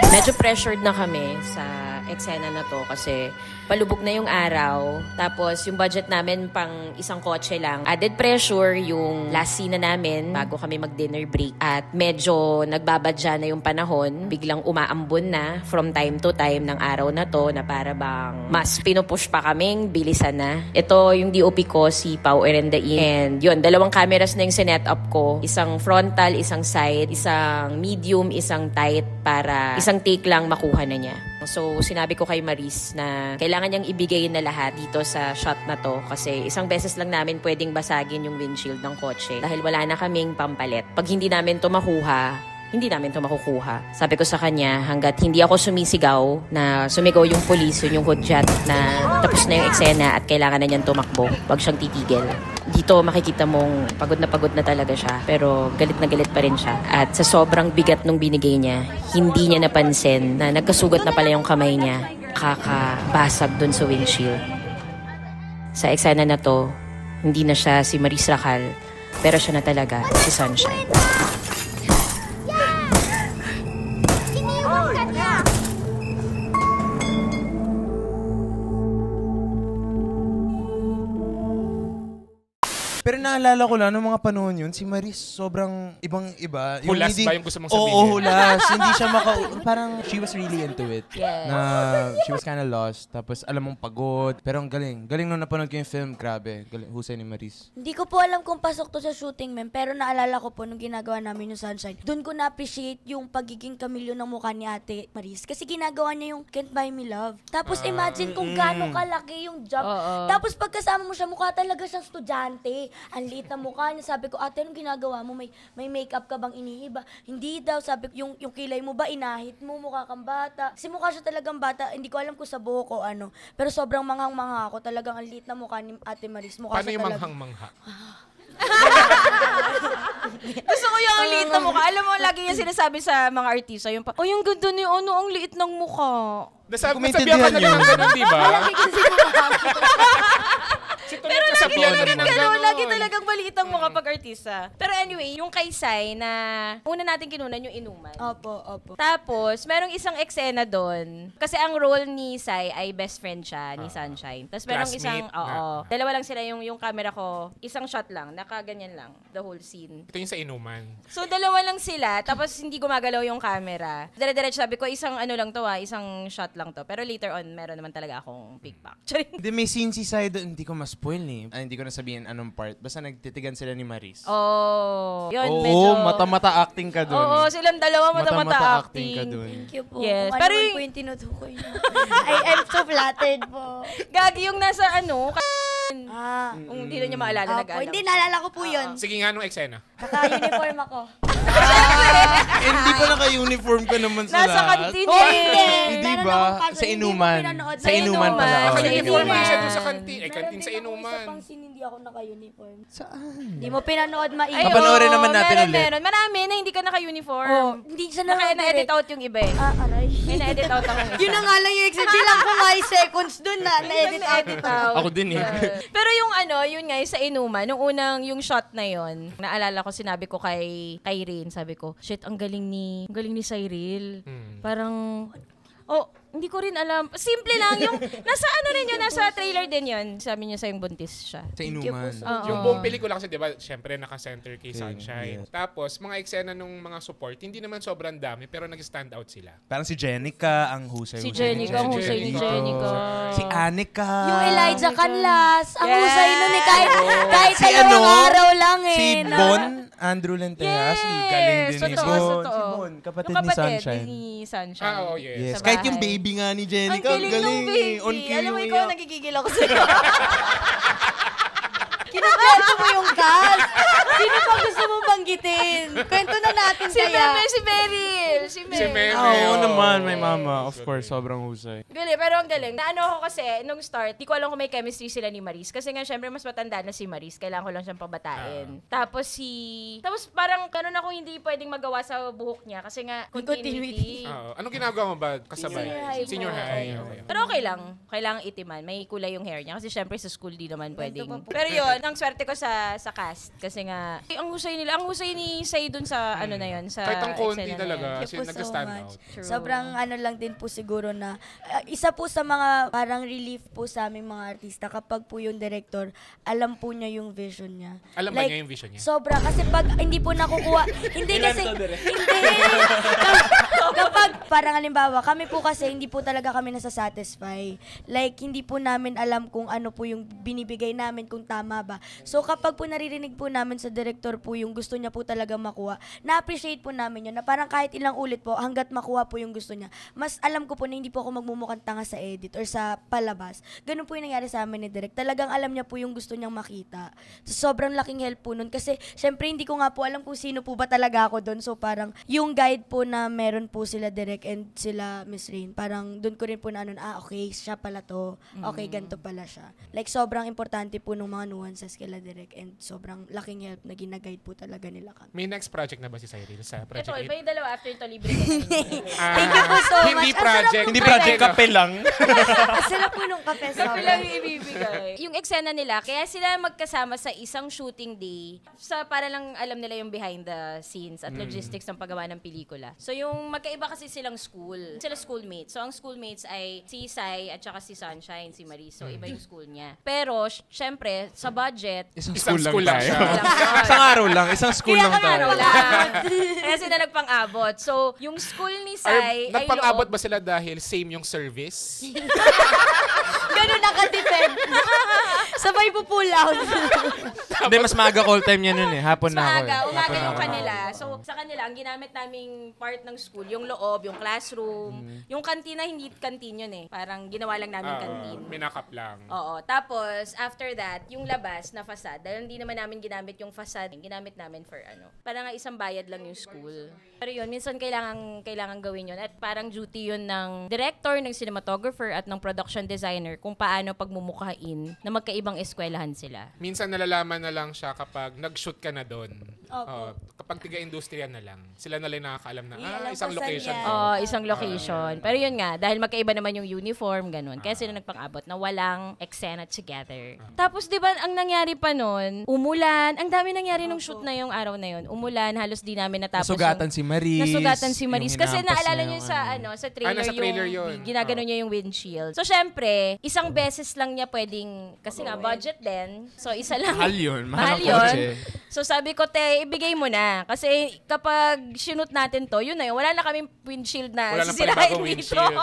Speaker 8: Medyo pressured na kami sa eksena na to kasi palubog na yung araw. Tapos yung budget namin pang isang kotse lang. Added pressure yung last scene na namin bago kami mag-dinner break. At medyo nagbabadya na yung panahon. Biglang umaambon na from time to time ng araw na to na para bang mas pinupush pa kaming bilisan na. Ito yung DOP ko, si Pao Erendain. And yun, dalawang cameras na yung sinet up ko. Isang frontal, isang side, isang medium, isang tight para isang take lang makuha na niya. So, sinabi ko kay Maris na kailangan niyang ibigay na lahat dito sa shot na to kasi isang beses lang namin pwedeng basagin yung windshield ng kotse dahil wala na kaming pampalit. Pag hindi namin to makuha, hindi namin to makukuha. Sabi ko sa kanya, hanggat hindi ako sumisigaw na sumigaw yung police, yung hudyat na tapos na yung eksena at kailangan na niyang tumakbo, wag siyang titigil. Dito makikita mong pagod na talaga siya, pero galit na galit pa rin siya. At sa sobrang bigat nung binigay niya, hindi niya napansin na nagkasugat na pala yung kamay niya, kakabasag dun sa windshield. Sa eksena na to, hindi na siya si Maris Racal, pero siya na talaga si Sunshine.
Speaker 5: Pero naalala ko lang, noong mga panahon yun, si Maris sobrang ibang-iba.
Speaker 10: Hulas ba yung gusto mong sabihin?
Speaker 5: Oo, hulas. Hindi siya parang she was really into it.
Speaker 4: Yes.
Speaker 5: Na she was kind of lost. Tapos alam mong pagod. Pero ang galing. Galing nung napanood ko yung film. Grabe. Galing. Husay ni Maris.
Speaker 9: Hindi ko po alam kung pasok to sa shooting, ma'am. Pero naalala ko po nung ginagawa namin yung Sunshine. Doon ko na-appreciate yung pagiging kamilyo ng mukha ni Ate Maris. Kasi ginagawa niya yung Can't Buy Me Love. Tapos imagine kung gaano kalaki yung job. Tapos pagkasama mo siya, mukha talaga siyang estudyante. Ang liit na mukha niya. Sabi ko, ate, anong ginagawa mo? May makeup ka bang iniiba? Hindi daw. Sabi ko, yung kilay mo ba, inahit mo? Mukha kang bata. Kasi mukha siya talagang bata. Hindi ko alam kung sa buhok o ano. Pero sobrang manghang-mangha ako. Talagang ang liit na mukha ni Ate Maris. Mukha
Speaker 10: Paano
Speaker 9: siya
Speaker 10: yung
Speaker 9: talaga.
Speaker 10: manghang-mangha?
Speaker 4: Gusto ko yung ang liit na mukha. Alam mo, lagi niya sinasabi sa mga artista, yung yung ganda ni ano, ang liit ng mukha.
Speaker 10: Nasabihan ka na lang ng ganun, di ba?
Speaker 4: Malaki kasi mukha.
Speaker 10: Pero
Speaker 4: lagi talagang maliit ang mukha pag artista. Pero anyway, yung kay Sai na una natin kinunan yung inuman.
Speaker 9: Opo.
Speaker 4: Tapos, merong isang eksena doon. Kasi ang role ni Sai ay best friend siya, ni Sunshine. Tapos merong isang, dalawa lang sila yung camera ko. Isang shot lang, nakaganyan lang, the whole scene.
Speaker 10: Ito yung sa inuman.
Speaker 4: So, dalawa lang sila, tapos hindi gumagalaw yung camera. Dire-diretso sabi ko, isang ano lang to isang shot lang to. Pero later on, meron naman talaga akong pick-pack.
Speaker 5: Hindi, may scene si Sai doon. Hindi ko ma-spoil eh. Hindi ko na sabihin anong part. Basta nagtitigan sila ni Maris.
Speaker 4: Yun,
Speaker 5: Oo,
Speaker 4: medyo...
Speaker 5: mata-mata acting ka doon.
Speaker 4: Oo, silang dalawa mata-mata acting.
Speaker 5: ka doon.
Speaker 9: Thank you po.
Speaker 4: Yes.
Speaker 9: Kung
Speaker 4: Pero
Speaker 9: ano po yung tinutukoy niyo. I'm so flattered po.
Speaker 4: Gagi yung nasa kung hindi na niya maalala, nag-alam.
Speaker 9: Hindi, naalala ko po yun.
Speaker 10: Sige nga nung eksena.
Speaker 9: Naka-uniform ako.
Speaker 5: Hindi pa naka-uniform ka naman sa
Speaker 4: Nasa
Speaker 5: lahat.
Speaker 4: kantin
Speaker 5: Hindi ba? Sa inuman. Sa inuman pala.
Speaker 10: Naka-uniform din siya doon sa kantin. Kantin sa inuman.
Speaker 9: Meron din hindi ako naka-uniform.
Speaker 5: Saan?
Speaker 9: Hindi mo pinanood maigi.
Speaker 5: Papanoorin naman natin ulit.
Speaker 4: Meron. Marami na hindi ka naka-uniform.
Speaker 9: Hindi siya
Speaker 4: na-edit out yung iba eh.
Speaker 9: Aray.
Speaker 4: Na-edit out ako.
Speaker 9: Yun na nga lang yung exit. Bilang ko nga yung seconds dun na. Na-edit out.
Speaker 5: Ako din eh.
Speaker 4: Pero yung yun nga, sa inuman, nung unang yung shot na yun, naalala ko, sinabi ko kay Rain, sabi ko, shit, ang galing ni Cyril. Parang, hindi ko rin alam. Simple lang. Yung, nasa rin yun, nasa trailer din yun. Sabi niya sa yung buntis siya.
Speaker 5: Sa inuman.
Speaker 10: Yung buong pelikula kasi, di ba, syempre naka-center kay Sunshine. Tapos, mga eksena nung mga support, hindi naman sobrang dami, pero nag-stand out sila.
Speaker 5: Parang si Jenica, ang husay.
Speaker 4: Si Jenica, ang husay ni Jenica.
Speaker 5: Si Anika.
Speaker 9: Yung Elijah Canlas. Ang husay nun eh. Kahit
Speaker 5: Si
Speaker 9: dalawang araw lang eh.
Speaker 5: Si Bon, Andrew Lentejas. Galing din ni Bon. Si Bon, kapatid ni Sunshine.
Speaker 4: Ni Sunshine.
Speaker 10: Yes.
Speaker 5: Kahit yung baby nga ni Jenica,
Speaker 4: ang galing ng baby.
Speaker 5: On cue
Speaker 4: Alam mo,
Speaker 5: yung
Speaker 4: ikaw
Speaker 5: iyak.
Speaker 4: nagigigil ako sa'yo.
Speaker 9: Kinukwento mo yung cast. Sino pa gusto mong banggitin? Kwento na natin
Speaker 4: Si
Speaker 9: kaya.
Speaker 4: Meme, si Meryl. Si Meryl.
Speaker 5: Oo naman, may mama. Of course, sobrang husay.
Speaker 4: Galing, pero ang galing. Naano ako kasi, nung start, di ko alam kung may chemistry sila ni Maris. Kasi nga, syempre, mas matanda na si Maris. Kailangan ko lang siyang pabatain. Tapos parang ganun ako hindi pwedeng magawa sa buhok niya. Kasi nga, continuity.
Speaker 10: Anong ginagawa mo ba kasabay? Senior high. Okay.
Speaker 4: Pero okay lang. Kailangan itiman. May kulay yung hair niya. Kasi syempre, sa school di naman pwedeng. Pero yun, ang swerte ko sa cast. Kasi nga, ang husay nila. Ang husay ni Sai dun sa ano na yun. Sa
Speaker 10: kahit ang konti
Speaker 4: eksena na
Speaker 10: talaga.
Speaker 4: yun.
Speaker 10: Kasi nag-stand out.
Speaker 4: True.
Speaker 9: Sobrang lang din po siguro na isa po sa mga parang relief po sa aming mga artista kapag po yung director, alam po niya yung vision niya.
Speaker 10: Alam ba niya yung vision niya?
Speaker 9: Sobra. Kasi pag hindi po nakukuha, hindi kasi, hindi. Kapag, parang halimbawa, kami po kasi hindi po talaga kami nasa-satisfy. Like, hindi po namin alam kung ano po yung binibigay namin, kung tama ba. So, kapag po naririnig po namin sa director po yung gusto niya po talaga makuha, na-appreciate po namin yun, na parang kahit ilang ulit po, hanggat makuha po yung gusto niya. Mas alam ko po na hindi po ako magmumukhang tanga sa edit or sa palabas. Ganun po yung nangyari sa amin ni Direk. Talagang alam niya po yung gusto niyang makita. So, sobrang laking help po nun. Kasi, syempre, hindi ko nga po alam kung sino po ba talaga ako doon. So, parang, yung guide po na meron po sila Direk and sila Miss Rain, parang doon ko rin po na okay, siya pala to. Okay, ganito pala siya. Like, sobrang importante po ng mga nuances kila Direk and sobrang laking help na ginaguide po talaga nila kami.
Speaker 10: May next project na ba si Cyril sa Project
Speaker 4: Ito,
Speaker 10: 8?
Speaker 4: iba yung dalawa after ito, libre ka na.
Speaker 9: Thank you po so much.
Speaker 5: Hindi project, kape lang.
Speaker 9: Sila po nung kape sa
Speaker 4: Kape lang yung ibibigay. Yung eksena nila, kaya sila magkasama sa isang shooting day para lang alam nila yung behind the scenes at logistics ng paggawa ng pelikula. So yung magkaiba kasi silang school. Sila schoolmates. So ang schoolmates ay si Sai at saka si Sunshine, si Marie. So iba yung school niya. Pero syempre, sa budget,
Speaker 5: Isang school lang tayo.
Speaker 4: siya.
Speaker 5: Isang araw lang. Isang school lang tayo.
Speaker 4: Kaya sila nagpang-abot. So yung school ni Sai ay
Speaker 10: nagpang-abot
Speaker 4: loob.
Speaker 10: ba sila dahil same yung service?
Speaker 9: Ganun nakatipid. Sabay po pull out.
Speaker 5: Hindi, mas maaga call time niya nun eh. Hapon na ako eh.
Speaker 4: Umaga yung kanila. So, sa kanila, ang ginamit naming part ng school, yung loob, yung classroom. Yung kantina, hindi kantin yun eh. Parang ginawa lang namin kantin.
Speaker 10: Minakap lang.
Speaker 4: Oo. Tapos, after that, yung labas na facade. Dahil hindi naman namin ginamit yung facade. Ginamit namin for parang isang bayad lang yung school. Pero yun, minsan kailangan gawin yun. At parang duty yun ng director, ng cinematographer, at ng production designer kung paano pagmumukhain na magkaibang eskwelahan sila.
Speaker 10: Minsan nalalaman na lang siya kapag nag-shoot ka na doon.
Speaker 9: Opo.
Speaker 10: Kapag tiga-industriya na lang. Sila na lang nakakaalam na,
Speaker 9: alam
Speaker 10: isang
Speaker 9: ko saan
Speaker 10: location.
Speaker 9: yan.
Speaker 10: to.
Speaker 4: Isang location. Pero yun nga, dahil magkaiba naman yung uniform, ganun. Kaya sila nagpang-abot na walang eksena together. Tapos, di ba, ang nangyari pa nun, umulan. Ang dami nangyari nung shoot na yung araw na yun. Umulan, halos di namin natapos.
Speaker 5: Nasugatan si Maris.
Speaker 4: Nasugatan si Maris.
Speaker 5: Yung
Speaker 4: Kasi
Speaker 5: hinampas
Speaker 4: naalala
Speaker 5: niya
Speaker 4: niyo
Speaker 5: yung
Speaker 4: sa trailer,
Speaker 10: nasa trailer yun.
Speaker 4: ginagano niya yung windshield. So, syempre, isang beses lang niya pwedeng, kasi nga, budget din. So, isa lang.
Speaker 5: Mahal yun.
Speaker 4: Mahal
Speaker 5: ang
Speaker 4: yun.
Speaker 5: kotse.
Speaker 4: So sabi ko, ibigay mo na. Kasi kapag sinut natin to, yun na yun. Wala na kaming windshield na
Speaker 10: Wala na
Speaker 4: sisirain
Speaker 10: panibagong
Speaker 4: dito.
Speaker 10: windshield.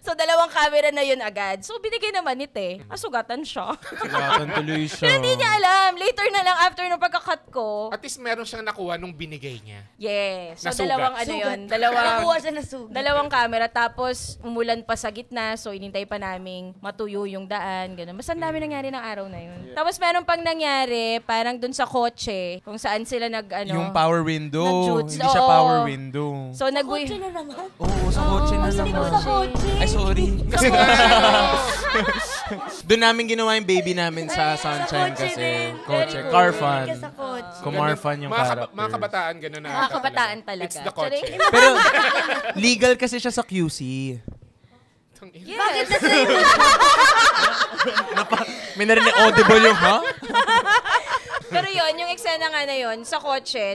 Speaker 4: So 2 camera na yun agad. So binigay naman ito Asugatan siya.
Speaker 5: Sugatan tuloy siya.
Speaker 4: Pero hindi niya alam. Later na lang, after nung pagka-cut ko.
Speaker 10: At least meron siyang nakuha nung binigay niya.
Speaker 4: Yes. So
Speaker 10: Nasugat.
Speaker 4: dalawang
Speaker 9: Nakuha siya na sugat.
Speaker 4: dalawang camera. Tapos umulan pa sa gitna. So inintay pa naming matuyo yung daan. Ganun. Mas ang dami nangyari ng araw na yun. Tapos meron pang nangyari, parang dun sa kotse, kung saan sila
Speaker 5: yung power window.
Speaker 4: nag-jutes.
Speaker 5: Hindi siya
Speaker 4: Oo.
Speaker 5: power window.
Speaker 4: So
Speaker 9: Kotse na naman.
Speaker 5: Oo, sa kotse na
Speaker 9: Hindi ko
Speaker 5: naman.
Speaker 9: sa kotse.
Speaker 5: Ay, sorry. Kasi doon namin ginawa yung baby namin sa Sunshine
Speaker 9: kotse
Speaker 5: kasi.
Speaker 9: din.
Speaker 5: Kotse.
Speaker 9: Very
Speaker 5: Car
Speaker 9: cool.
Speaker 5: fun.
Speaker 9: Ka sa kotse.
Speaker 5: Kumar fun yung characters.
Speaker 10: Mga kabataan, gano'n na.
Speaker 4: Mga kabataan talaga.
Speaker 10: It's the kotse.
Speaker 5: Pero legal kasi siya sa QC.
Speaker 4: Yes.
Speaker 9: Bakit na sa'yo?
Speaker 5: May narinig audible yung ha?
Speaker 4: Pero yun, yung eksena nga na yun, sa kotse,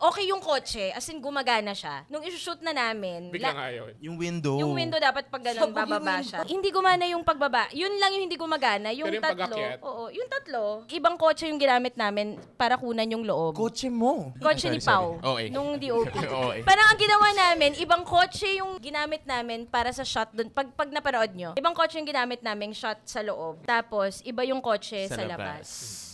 Speaker 4: okay yung kotse, as in gumagana siya. Nung i-shoot na namin,
Speaker 10: Bigla nga yun.
Speaker 5: Yung window.
Speaker 4: yung window dapat pag ganun, bababa siya. Hindi gumana yung pagbaba. Yun lang yung hindi gumagana. Yung
Speaker 10: Pero yung
Speaker 4: tatlo,
Speaker 10: pag-akyat?
Speaker 4: oo, yung tatlo, ibang kotse yung ginamit namin para kunan yung loob.
Speaker 5: Kotse mo.
Speaker 4: Kotse ni Pau,
Speaker 5: Okay.
Speaker 4: nung DOP.
Speaker 5: Okay.
Speaker 4: Parang ang ginawa namin, ibang kotse yung ginamit namin para sa shot dun. Pag napanood nyo, ibang kotse yung ginamit namin shot sa loob. Tapos, iba yung kotse sa labas.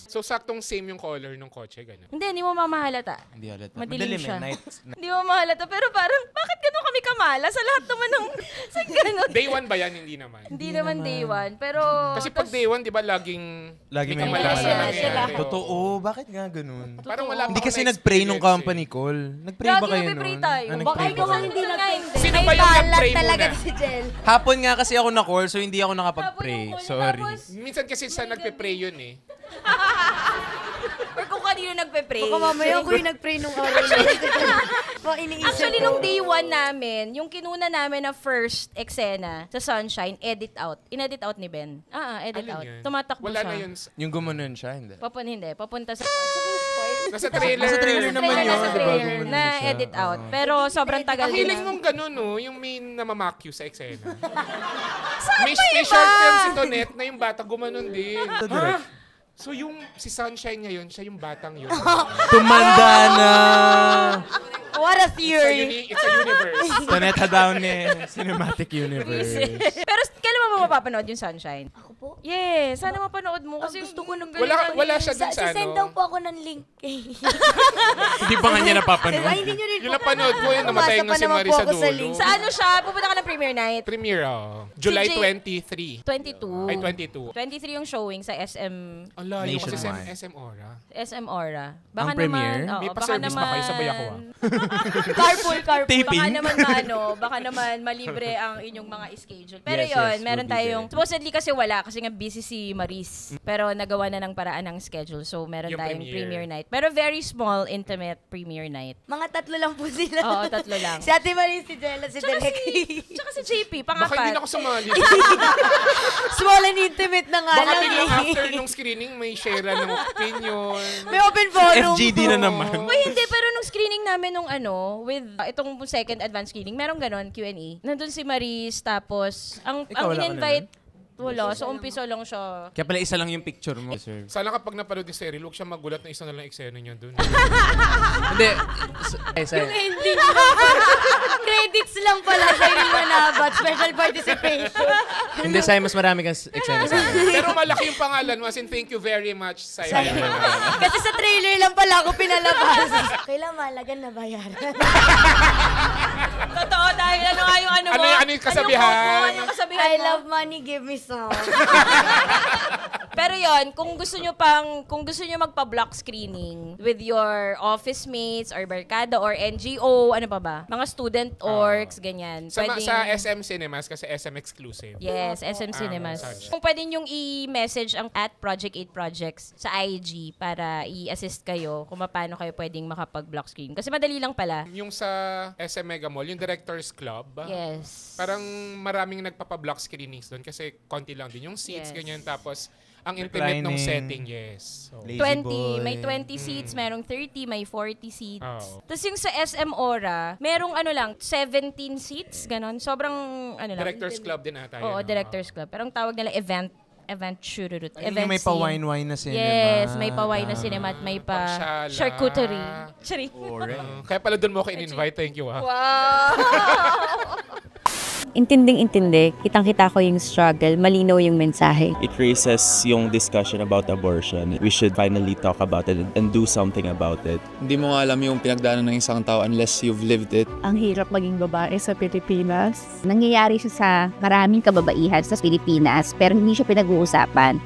Speaker 10: So, saktong same yung color ng kotse, gano'n.
Speaker 4: Hindi mo mamahalata.
Speaker 5: Hindi halata.
Speaker 4: Madilim siya.
Speaker 5: Night.
Speaker 4: Hindi mo mahalata. Pero parang, bakit gano'n kami kamala? Sa lahat naman ng... Sa gano'n.
Speaker 10: Day 1 ba yan? Hindi naman.
Speaker 4: Hindi naman day 1. Pero...
Speaker 10: Kasi pag day 1, di ba, laging
Speaker 5: Lagi may
Speaker 10: kamalasan
Speaker 4: kamalasan.
Speaker 10: na nangyayari.
Speaker 5: Totoo. Bakit nga ganun?
Speaker 10: Parang wala
Speaker 5: Hindi
Speaker 10: pa
Speaker 5: kasi
Speaker 10: akong
Speaker 5: nag-pray nung
Speaker 10: experience
Speaker 5: company call. Nag-pray
Speaker 4: Lagi
Speaker 5: ba kayo
Speaker 4: nagpe-pray
Speaker 5: nun?
Speaker 4: tayo.
Speaker 5: Ah,
Speaker 9: Baka
Speaker 5: nag-pray
Speaker 9: ikaw
Speaker 5: ba?
Speaker 9: ang hindi
Speaker 4: Nga hindi.
Speaker 10: Sino
Speaker 9: May
Speaker 10: ba yung
Speaker 9: balat
Speaker 10: nag-pray
Speaker 9: talaga
Speaker 10: muna?
Speaker 9: si Jel.
Speaker 5: Hapon nga kasi ako na-call so hindi ako nakapag-pray.
Speaker 4: Tapos yung
Speaker 5: Sorry.
Speaker 4: tapos,
Speaker 10: Minsan kasi sa nagpe-pray yun eh.
Speaker 4: or kung kanino nagpe-pray.
Speaker 9: Baka mamaya ako yung nag-pray nung araw na yun. Baka iniisip
Speaker 4: Actually,
Speaker 9: ko.
Speaker 4: nung day 1 namin, yung kinuna namin na first eksena sa Sunshine, edit out. In-edit out ni Ben. Edit
Speaker 10: Alin
Speaker 4: out.
Speaker 10: yun?
Speaker 4: Tumatakbo
Speaker 10: Wala
Speaker 4: siya.
Speaker 10: na yun.
Speaker 5: Yung gumanon siya, hindi.
Speaker 4: Papunta sa...
Speaker 10: Nasa trailer.
Speaker 5: Nasa trailer naman yun.
Speaker 4: Nasa
Speaker 5: diba?
Speaker 4: trailer
Speaker 5: Gumanon
Speaker 4: na
Speaker 5: siya.
Speaker 4: edit out. Pero sobrang tagal
Speaker 10: Ang
Speaker 4: din.
Speaker 10: hiling mong ganun, no? Yung may namamak you sa eksena.
Speaker 4: Saan
Speaker 10: May
Speaker 4: pa iba?
Speaker 10: short film si Tonet na yung bata gumanon din. Ha? So yung si Sunshine ngayon, siya yung batang yun.
Speaker 5: Tumanda na.
Speaker 9: What a theory.
Speaker 10: It's a universe.
Speaker 5: Toneta down cinematic universe.
Speaker 4: Pero kailan mo mapapanood yung Sunshine?
Speaker 9: Ako po?
Speaker 4: Yeah, sana mapanood mo kasi
Speaker 9: gusto ko nung
Speaker 10: wala siya dun sa
Speaker 9: send daw po ako ng link.
Speaker 5: Hindi pa nga niya napapanood.
Speaker 9: Ay, hindi nyo rin
Speaker 10: Yung napanood ko, yung namatay nga si Marisa Dulo.
Speaker 4: Sa ano siya? Pupunta ka ng premiere night?
Speaker 10: Premiere, July
Speaker 4: Si
Speaker 10: 23.
Speaker 4: 22.
Speaker 10: Ay, 22.
Speaker 4: 23 yung showing sa SM.
Speaker 10: Ala, yung kasi
Speaker 5: Nationwide.
Speaker 10: SM Aura.
Speaker 4: SM Aura. Baka
Speaker 5: Ang premiere?
Speaker 4: naman,
Speaker 10: May
Speaker 4: baka
Speaker 10: pa-service ba kayo? Sabay ako
Speaker 4: Carpool.
Speaker 5: Taping?
Speaker 4: Baka naman malibre ang inyong mga schedule. Pero
Speaker 5: Yes,
Speaker 4: yun,
Speaker 5: yes,
Speaker 4: meron
Speaker 5: we'll be
Speaker 4: tayong, supposedly kasi wala, kasi nga busy si Maris. Pero nagawa na ng paraan ng schedule. So, meron
Speaker 10: Yung
Speaker 4: tayong
Speaker 10: premiere.
Speaker 4: premiere night. Pero very small, intimate premiere night.
Speaker 9: Mga 3 lang po sila.
Speaker 4: Oo, 3 lang.
Speaker 9: Si Ate Marie, si Jella, si
Speaker 4: Tsaka
Speaker 9: Derek.
Speaker 4: Tsaka si JP,
Speaker 10: Baka hindi
Speaker 4: pangapat.
Speaker 10: na ako sumali.
Speaker 9: Small and intimate na nga
Speaker 10: Baka
Speaker 9: lang
Speaker 10: biglang
Speaker 9: eh.
Speaker 10: after nung screening, may share ng opinion.
Speaker 9: May open forum.
Speaker 5: FGD na naman.
Speaker 4: Uy, hindi. Pero nung screening namin nung with itong second advance screening, meron ganon, Q&A. Nandun si Maris, tapos, ang
Speaker 5: Ikaw, wala ka
Speaker 4: in-invite, wala. So, umpisa lang siya.
Speaker 5: Kaya pala isa lang yung picture mo, sir.
Speaker 10: Sana kapag napanood ni Cyril, huwag siya magulat na isa na lang eksena niya dun.
Speaker 5: Hindi.
Speaker 9: Yung ending. Credits lang pala sa yung manabat. Special participation.
Speaker 5: Hindi, Sai, mas marami kang eksena sa akin.
Speaker 10: Pero malaki yung pangalan mo, as in thank you very much, Sai.
Speaker 9: Kasi sa trailer lang pala ako pinalabas. Kailan malagan na bayaran?
Speaker 4: Totoo, dahil ano nga yung ano mo?
Speaker 10: Ano yung kasabihan?
Speaker 4: Ano yung kasabihan
Speaker 9: I
Speaker 4: mo?
Speaker 9: love money, give me some.
Speaker 4: Pero yon, kung gusto nyo magpa-block screening with your office mates or barkada or NGO, ano pa ba? Mga student orgs, ganyan.
Speaker 10: Sa SM Cinemas, kasi SM exclusive.
Speaker 4: Yes, SM Cinemas.
Speaker 10: Sunshine.
Speaker 4: Kung pwede nyong i-message ang @Project 8 Projects sa IG para i-assist kayo kung paano kayo pwedeng makapag-block screen. Kasi madali lang pala.
Speaker 10: Yung sa SM Mega Mall, yung Directors Club,
Speaker 4: Yes.
Speaker 10: parang maraming nagpapa-block screenings doon kasi konti lang din yung seats,
Speaker 4: Yes.
Speaker 10: ganyan. Tapos, ang intimate ng
Speaker 5: Reclining.
Speaker 10: setting, yes. So,
Speaker 4: 20. May 20 seats, merong 30, may 40 seats.
Speaker 10: Oo.
Speaker 4: Tapos yung sa SM Aura, merong 17 seats, ganon. Sobrang
Speaker 10: Directors Club din ata yun.
Speaker 4: Oo, Directors Club. Pero ang tawag nila event shururut.
Speaker 5: Yung may pa-wine-wine na cinema.
Speaker 4: Yes, may pa-wine na cinema at may pa
Speaker 10: Pagsyala.
Speaker 4: charcuterie. Chari.
Speaker 10: Kaya pala doon mo ako in-invite. Thank you, ha.
Speaker 4: Wow!
Speaker 3: Intinding-intindi, kitang-kita ko yung struggle, malinaw yung mensahe.
Speaker 12: It raises yung discussion about abortion. We should finally talk about it and do something about it.
Speaker 13: Hindi mo nga alam yung pinagdaanan ng isang tao unless you've lived it.
Speaker 7: Ang hirap maging babae sa Pilipinas.
Speaker 14: Nangyayari siya sa maraming kababaihan sa Pilipinas pero hindi siya pinag-uusapan.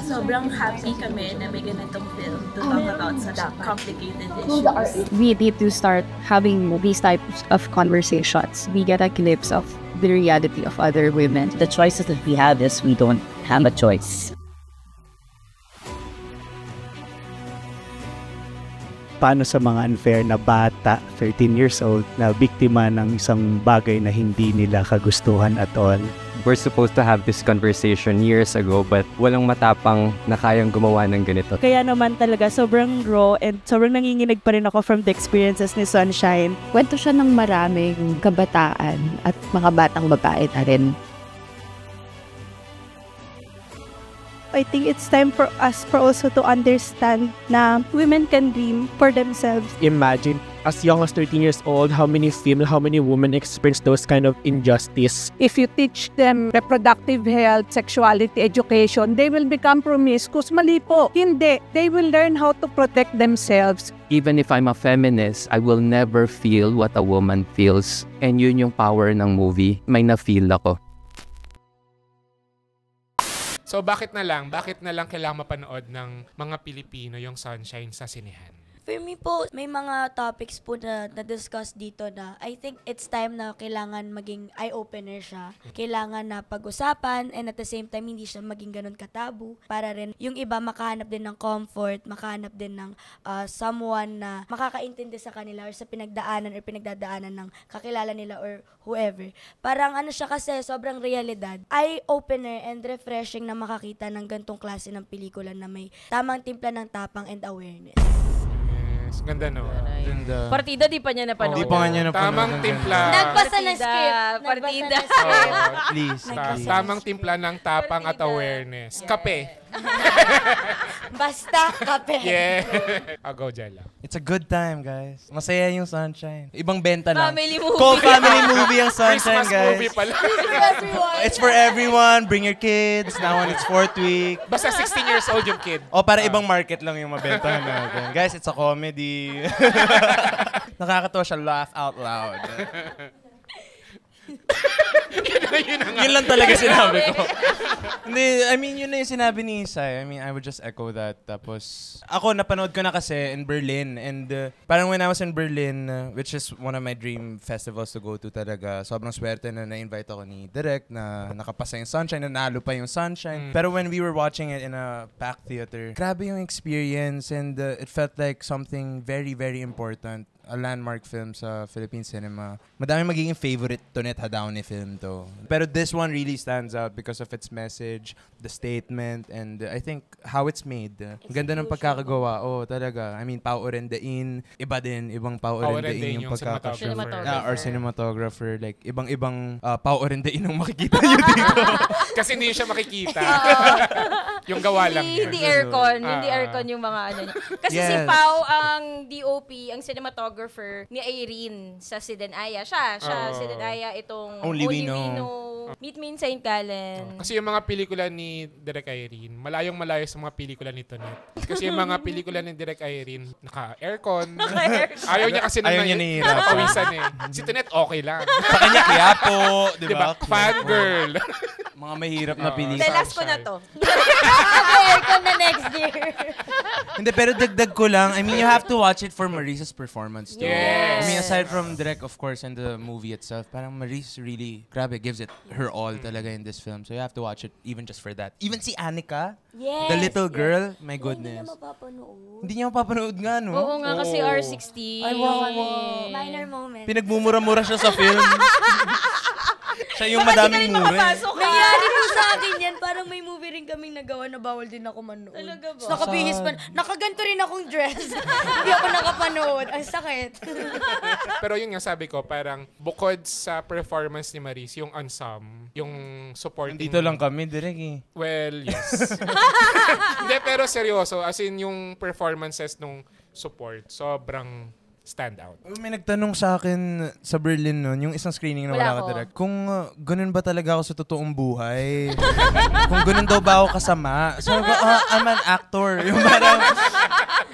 Speaker 15: Sobrang happy kami na may ganitong film to talk about such complicated issues.
Speaker 7: We need to start having these types of conversations. We get a glimpse of the reality of other women.
Speaker 16: The choices that we have is we don't have a choice.
Speaker 17: Paano sa mga unfair na bata, 13 years old, na biktima ng isang bagay na hindi nila kagustuhan at all?
Speaker 18: We're supposed to have this conversation years ago but walang matapang na kayang gumawa ng ganito.
Speaker 19: Kaya naman talaga sobrang raw and sobrang nanginginig pa rin ako from the experiences ni Sunshine.
Speaker 7: Kwento siya ng maraming kabataan at mga batang babae na rin.
Speaker 19: I think it's time for us also to understand na women can dream for themselves.
Speaker 11: Imagine, as young as 13 years old, how many women experience those kind of injustice.
Speaker 20: If you teach them reproductive health, sexuality, education, they will become promiscuous. Mali po. Hindi. They will learn how to protect themselves.
Speaker 18: Even if I'm a feminist, I will never feel what a woman feels. And yun yung power ng movie. May na-feel ako.
Speaker 10: So bakit na lang kailangan mapanood ng mga Pilipino yung Sunshine sa sinehan?
Speaker 9: For me po, may mga topics po na na-discuss dito na I think it's time na kailangan maging eye-opener siya. Kailangan na pag-usapan and at the same time hindi siya maging ganun katabu para rin yung iba makahanap din ng comfort, makahanap din ng someone na makakaintindi sa kanila or sa pinagdaanan or pinagdadaanan ng kakilala nila or whoever. Parang ano siya kasi sobrang realidad. Eye-opener and refreshing na makakita ng gantong klase ng pelikula na may tamang timpla ng tapang and awareness.
Speaker 10: Ganda, no?
Speaker 5: Ganda.
Speaker 4: Partida, di pa niya napanood.
Speaker 5: Di pa nga niya napanood.
Speaker 10: Tamang timpla.
Speaker 9: Nagbasa ng script.
Speaker 4: Partida.
Speaker 5: Please.
Speaker 10: Tamang timpla ng tapang at awareness. Kape.
Speaker 9: Basta kape.
Speaker 10: Yeah. Go, Jella.
Speaker 5: It's a good time, guys. Masaya yung Sunshine. Ibang benta lang.
Speaker 4: Family movie.
Speaker 5: Co-family movie ang Sunshine,
Speaker 10: Christmas
Speaker 5: guys.
Speaker 10: movie pala.
Speaker 5: It's for everyone. Bring your kids. Now on its 4th week.
Speaker 10: Basta 16 years old yung kid.
Speaker 5: O, para ibang market lang yung mabentahan natin. Guys, it's a comedy. Nakakatawa siya, laugh out loud. Yun lang talaga sinabi ko. Hindi, I mean, yun na yung sinabi ni Isay. I mean, I would just echo that. Tapos, ako, napanood ko na kasi in Berlin. And parang when I was in Berlin, which is one of my dream festivals to go to talaga, sobrang swerte na na-invite ako ni Direk na nakapasa yung Sunshine, nanalo pa yung Sunshine. Pero when we were watching it in a packed theater, grabe yung experience and it felt like something very, very important. A landmark film sa Philippine cinema. Madami magiging favorite Tonet Hadaone film to. Pero this one really stands out because of its message, the statement, and I think how it's made. Ganda ng pagkakagawa. Oh, talaga. I mean, Pao Orendain, iba din, ibang Pao Orendain yung pagkakashoot. Or cinematographer. Like, ibang Pao Orendain ang makikita nyo dito.
Speaker 10: Kasi hindi siya makikita. Yung gawa lang niya.
Speaker 4: Hindi aircon yung mga ano niya. Kasi si Pao ang DOP, ang cinematographer ni Irene sa Sidenaya. Siya Sidenaya itong Only We Know, Meet Me in St. Gallen.
Speaker 10: Kasi yung mga pelikula ni Direk Irene, malayong-malayo sa mga pelikula ni Tonet. Kasi yung mga pelikula ni Direk Irene, naka-aircon. Ayaw niya kasi pawisan eh. Si Tonet okay lang.
Speaker 5: Sa kanya Quiapo, di ba?
Speaker 10: Fangirl.
Speaker 5: Mga mahirap na pelikula.
Speaker 4: Last ko na to.
Speaker 9: Aircon na next year.
Speaker 5: Hindi, pero dagdag ko lang. I mean, you have to watch it for Marisa's performance too.
Speaker 10: Yes.
Speaker 5: I mean, aside from Direk, of course, and the movie itself, parang Maris really, grabe, gives it her all talaga in this film. So you have to watch it even just for that. Even si Annika, the little girl, my goodness. Hindi niya mapapanood nga, no?
Speaker 4: Oo nga, kasi R16.
Speaker 5: Ay, wow.
Speaker 9: Minor moment.
Speaker 5: Pinagmumura-mura siya sa film. Siya yung madaming mura.
Speaker 9: Nangyari po sa akin yan. Parang may movie rin kaming nagawa na bawal din ako manood.
Speaker 4: Talaga ba?
Speaker 9: Nakabihis pa. Nakaganto rin akong dress. Hindi ako nakapanood. Ang sakit.
Speaker 10: Pero yun nga sabi ko, parang bukod sa performance ni Maris, yung ensemble, yung supporting.
Speaker 5: Dito lang kami, Direk eh.
Speaker 10: Well, yes. Hindi, pero seryoso. As in, yung performances nung support, sobrang stand out.
Speaker 5: May nagtanong sa akin sa Berlin noon, yung isang screening na wala ka direct, kung ganun ba talaga ako sa totoong buhay? Kung ganun daw ba ako kasama? So, I'm an actor. Yung parang,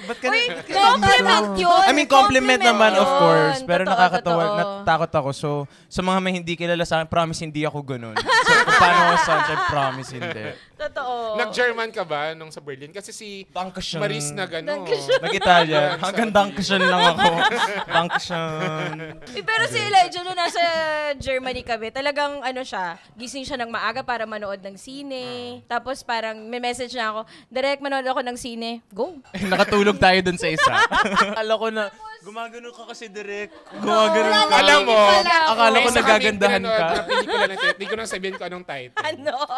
Speaker 5: ba't ka
Speaker 4: compliment yun.
Speaker 5: I mean, compliment naman, of course. Pero
Speaker 4: Totoo,
Speaker 5: nakakatawa,
Speaker 4: totoo.
Speaker 5: natakot ako. So, sa mga may hindi kilala sa akin, promise hindi ako ganun. So, kung paano ako sunshine, promise hindi.
Speaker 4: Totoo.
Speaker 10: Nag-German ka ba nung sa Berlin? Kasi si Maris na gano'n.
Speaker 5: Nag-Italia. Hanggang Dankeschön lang ako. Dankeschön.
Speaker 4: Pero si Elijah, nung nasa Germany kami, talagang ano siya, gising siya ng maaga para manood ng sine. Tapos parang may message na ako, direct manood ako ng sine. Go.
Speaker 5: Nakatulog tayo dun sa isa. Akala ko na, gumagano ka kasi direct. Gumagano ka.
Speaker 10: Alam mo,
Speaker 5: akala ko nagagandahan ka.
Speaker 10: Na pelikula na hindi ko na sabihin ko anong title.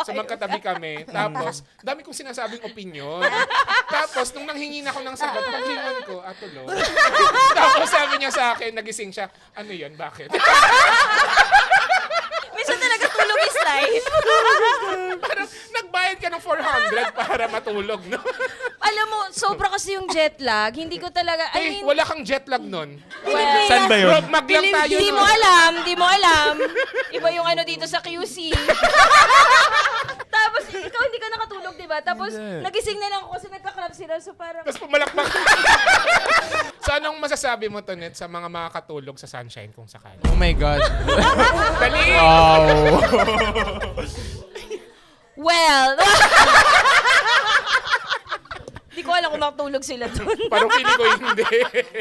Speaker 10: So magkatabi kami. Tapos, dami kong sinasabing opinion. Tapos, nung nanghingi na ako ng sagot, paglingon ko, tulog. Tapos sabi niya sa akin, nagising siya, ano yun, bakit?
Speaker 4: Minsan talaga tulog is life.
Speaker 10: Parang nagbayad ka ng 400 para matulog, no?
Speaker 4: Alam mo, sobra kasi yung jet lag. Hindi ko talaga, I mean,
Speaker 10: wala kang jet lag nun.
Speaker 4: Well,
Speaker 5: saan ba yun?
Speaker 10: Maglang tayo
Speaker 4: Di mo alam, di mo alam. Iba yung ano dito sa QC. Tapos, ikaw hindi ka nakatulog, di ba? Tapos, nagising na lang ako kasi nagka-club sila. So, parang...
Speaker 10: Tapos pumalakpak. So, anong masasabi mo, Tonet, sa mga makakatulog sa Sunshine kung sakali?
Speaker 5: Oh my God.
Speaker 10: Dali!
Speaker 5: Wow.
Speaker 4: Well, di ko alam kung makatulog sila dun.
Speaker 10: Parang feeling ko hindi.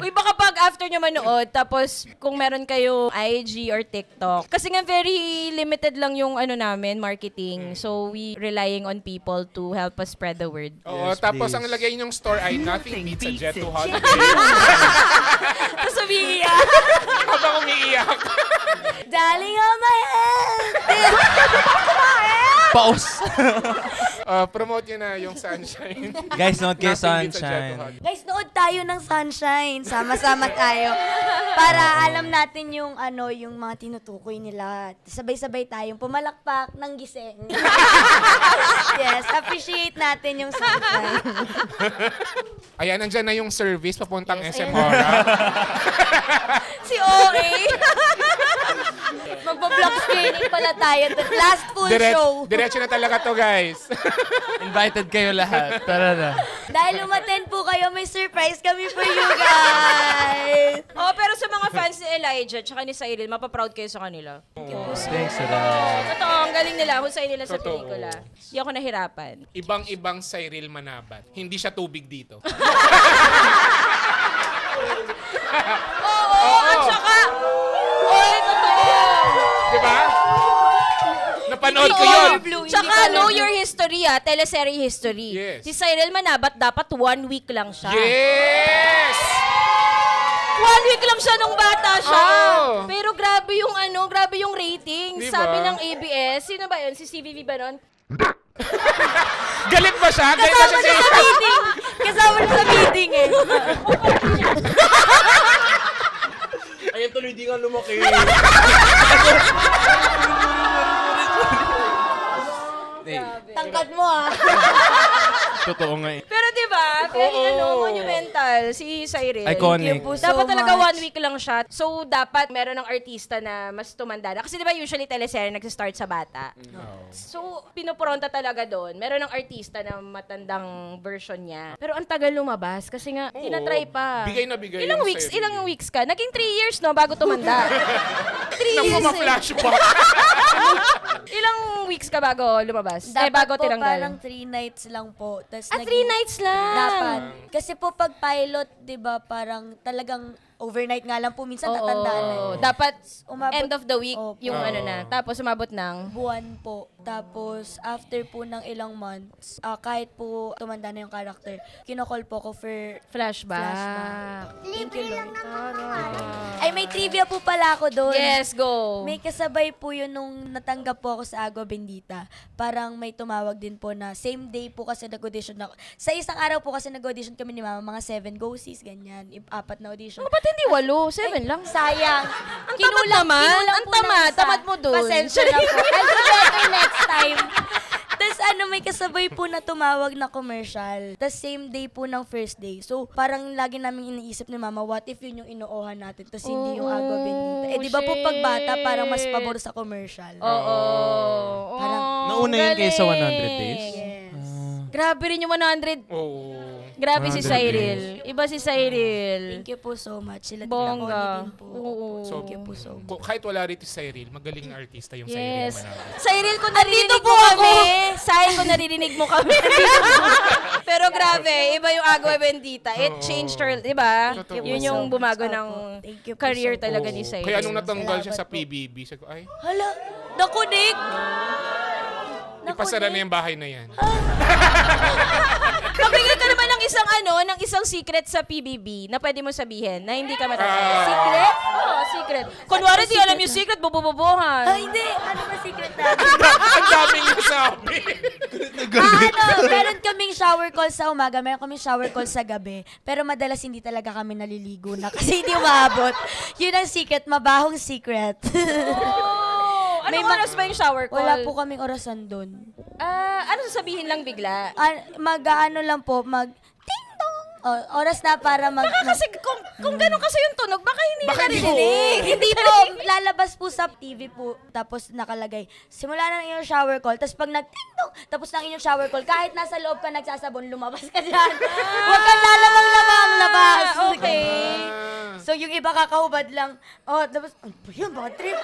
Speaker 4: Uy, baka pag after nyo manood, tapos kung meron kayo IG or TikTok, kasi nga very limited lang yung ano namin, marketing. So, we relying on people to help us spread the word.
Speaker 10: Oo, yes, tapos ang lagay nyong store ay nothing beats a jet to holiday.
Speaker 4: Tapos umiiyak.
Speaker 10: Habang umiiyak.
Speaker 9: Darling on my head.
Speaker 5: Paus.
Speaker 10: Promote nyo na yung Sunshine.
Speaker 5: Guys, nood kayo
Speaker 10: Nothing beats a
Speaker 5: Sunshine.
Speaker 10: Jet to Hug.
Speaker 9: Guys, nood tayo ng Sunshine. Sama-sama tayo. Para alam natin yung yung mga tinutukoy nila. Sabay-sabay tayong pumalakpak ng gising. Yes, appreciate natin yung Sunshine.
Speaker 10: Ayan, nandyan na yung service papuntang SM Ora.
Speaker 9: Si OA. Magpa-vlog screening pala tayo. Last full show.
Speaker 10: Diretso na talaga to, guys.
Speaker 5: Invited kayo lahat. Tara na.
Speaker 9: Dahil umattend po kayo, may surprise kami for you guys.
Speaker 4: Pero sa mga fans ni Elijah tsaka ni Cyril, mapaproud kayo sa kanila.
Speaker 5: Thanks a lot.
Speaker 4: Totoo, ang galing nila. Husay nila sa
Speaker 10: Totoo.
Speaker 4: pelikula. Hindi ako nahirapan.
Speaker 10: Ibang-ibang Cyril Manabat. Hindi siya tubig dito.
Speaker 4: Oo, at saka, totoo.
Speaker 10: Diba? Napanood ko yun.
Speaker 4: Tsaka know your history teleserye history.
Speaker 10: Yes.
Speaker 4: Si Cyril Manabat dapat 1 week lang siya.
Speaker 10: Yes!
Speaker 4: 1 week lang siya nung bata siya.
Speaker 10: Oh.
Speaker 4: Pero grabe yung ratings.
Speaker 10: Diba?
Speaker 4: Sabi ng ABS, sino ba yun? Si CVV ba nun?
Speaker 10: Galit ba siya? Galit ba siya
Speaker 9: sa meeting. Kasama sa meeting eh.
Speaker 5: Ayun tuloy di nga lumaki.
Speaker 9: Tangkad mo
Speaker 5: Totoo nga eh.
Speaker 4: Pero diba, very monumental si Cyril.
Speaker 5: Iconic.
Speaker 4: Dapat talaga 1 week lang siya. So, dapat meron ng artista na mas tumanda na. Kasi diba usually teleserye nagsistart sa bata. So, pinopronta talaga doon. Meron ng artista na matandang version niya. Pero ang tagal lumabas kasi nga, tinatry pa.
Speaker 10: Bigay na bigay
Speaker 4: Ilang weeks ka? Naging 3 years, no? Bago tumanda. 3 years
Speaker 10: flashback.
Speaker 4: Ilang weeks ka bago lumabas?
Speaker 9: Dapat
Speaker 4: bago
Speaker 9: po
Speaker 4: tinanggal?
Speaker 9: parang 3 nights lang po.
Speaker 4: 3 nights lang?
Speaker 9: Dapat. Kasi po pag pilot, di ba, parang talagang overnight nga lang po. Minsan tatandaan na.
Speaker 4: Dapat end of the week yung Tapos umabot ng?
Speaker 9: Buwan po. Tapos after po ng ilang months, kahit po tumanda na yung character, kinocall po ko for
Speaker 4: flashback.
Speaker 9: Thank you, Lord. Ay, may trivia po pala ako doon.
Speaker 4: Yes, go.
Speaker 9: May kasabay po yun nung natanggap po ako sa Agua Bendita. Parang may tumawag din po na same day po kasi nag-audition ako. Sa isang araw po kasi nag-audition kami ni Mama, mga 7 go-sees, ganyan. 4 na audition.
Speaker 4: Ba't hindi 8? 7 lang.
Speaker 9: Sayang.
Speaker 4: Ang tamad naman. Ang tamad mo dun.
Speaker 9: Pasensya na po. I'll do better next time. Tapos may kasabay po na tumawag na commercial. Tapos same day po ng first day. So parang lagi namin iniisip ni Mama, what if yun yung inuohan natin? Tapos hindi yung Agua Bendita. Di ba po pag bata, parang mas pabor sa commercial.
Speaker 4: Oo.
Speaker 9: Parang,
Speaker 5: nauna yun kaysa 100 Days?
Speaker 9: Yes.
Speaker 4: Grabe rin yung 100. Grabe si Cyril. Iba si Cyril.
Speaker 9: Thank you po so much. Sila
Speaker 4: Bongga.
Speaker 9: din po.
Speaker 10: So,
Speaker 9: Thank you po so much.
Speaker 10: kahit wala rito si Cyril, magaling na artista yung
Speaker 4: Yes.
Speaker 10: Cyril Manabat.
Speaker 4: Cyril, kung naririnig mo kami. Cyril, kung naririnig mo kami. Pero grabe, iba yung Agua Bendita. It changed her, di ba? Yun yung bumago ng career talaga ni Cyril.
Speaker 10: Kaya nung natanggal siya sa PBB, sabi ko, ay,
Speaker 9: hala, nakunik!
Speaker 10: ipasara na yung bahay na yan.
Speaker 4: Magbigay ka naman ng isang secret sa PBB na pwede mo sabihin na hindi ka matatanda.
Speaker 9: Secret?
Speaker 4: Oo, secret. Kunwari di alam yung secret, bubububuhan.
Speaker 9: Hindi. Ano ba secret natin?
Speaker 10: Ang daming nasabi.
Speaker 9: Meron kaming shower call sa umaga, meron kaming shower call sa gabi. Pero madalas hindi talaga kami naliligo na kasi hindi umabot. Yun ang secret, mabahong secret.
Speaker 4: Anong oras ba yung shower call?
Speaker 9: Wala po kaming orasan doon.
Speaker 4: Ano sasabihin lang bigla?
Speaker 9: Mag-ano lang po, ding-dong! Oras na para
Speaker 4: Baka kasi, kung ganun kasi yung tunog, baka hindi
Speaker 9: narinig. Hindi po, lalabas po sa TV po, tapos nakalagay, simula na yung shower call, tapos pag nag-ding-dong, tapos ng inyong shower call, kahit nasa loob ka nagsasabon, lumabas ka dyan. Huwag kang lalamang labas.
Speaker 4: Okay.
Speaker 9: So, yung iba kakahubad lang. Tapos, yan, baka trip.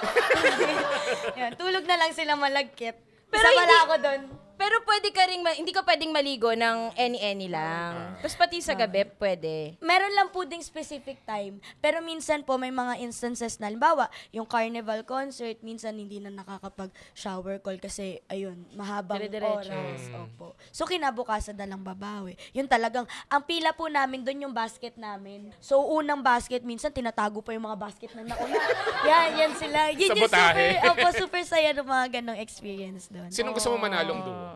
Speaker 9: Yan, tulog na lang sila malagkit. Pero wala ako doon.
Speaker 4: Pero pwede ka rin, hindi ka pwedeng maligo ng any lang. Tapos pati sa gabi, pwede.
Speaker 9: Meron lang po ding specific time. Pero minsan po, may mga instances na, halimbawa, yung carnival concert, minsan hindi na nakakapag-shower call kasi, ayun, mahabang oras. Opo. So, kinabukasan na lang babawi. Yun talagang, ang pila po namin doon yung basket namin. So, unang basket, minsan tinatago pa yung mga basket na nauna. yan sila. Yun yung super saya ng mga ganong experience doon.
Speaker 10: Sinong gusto mo manalong doon?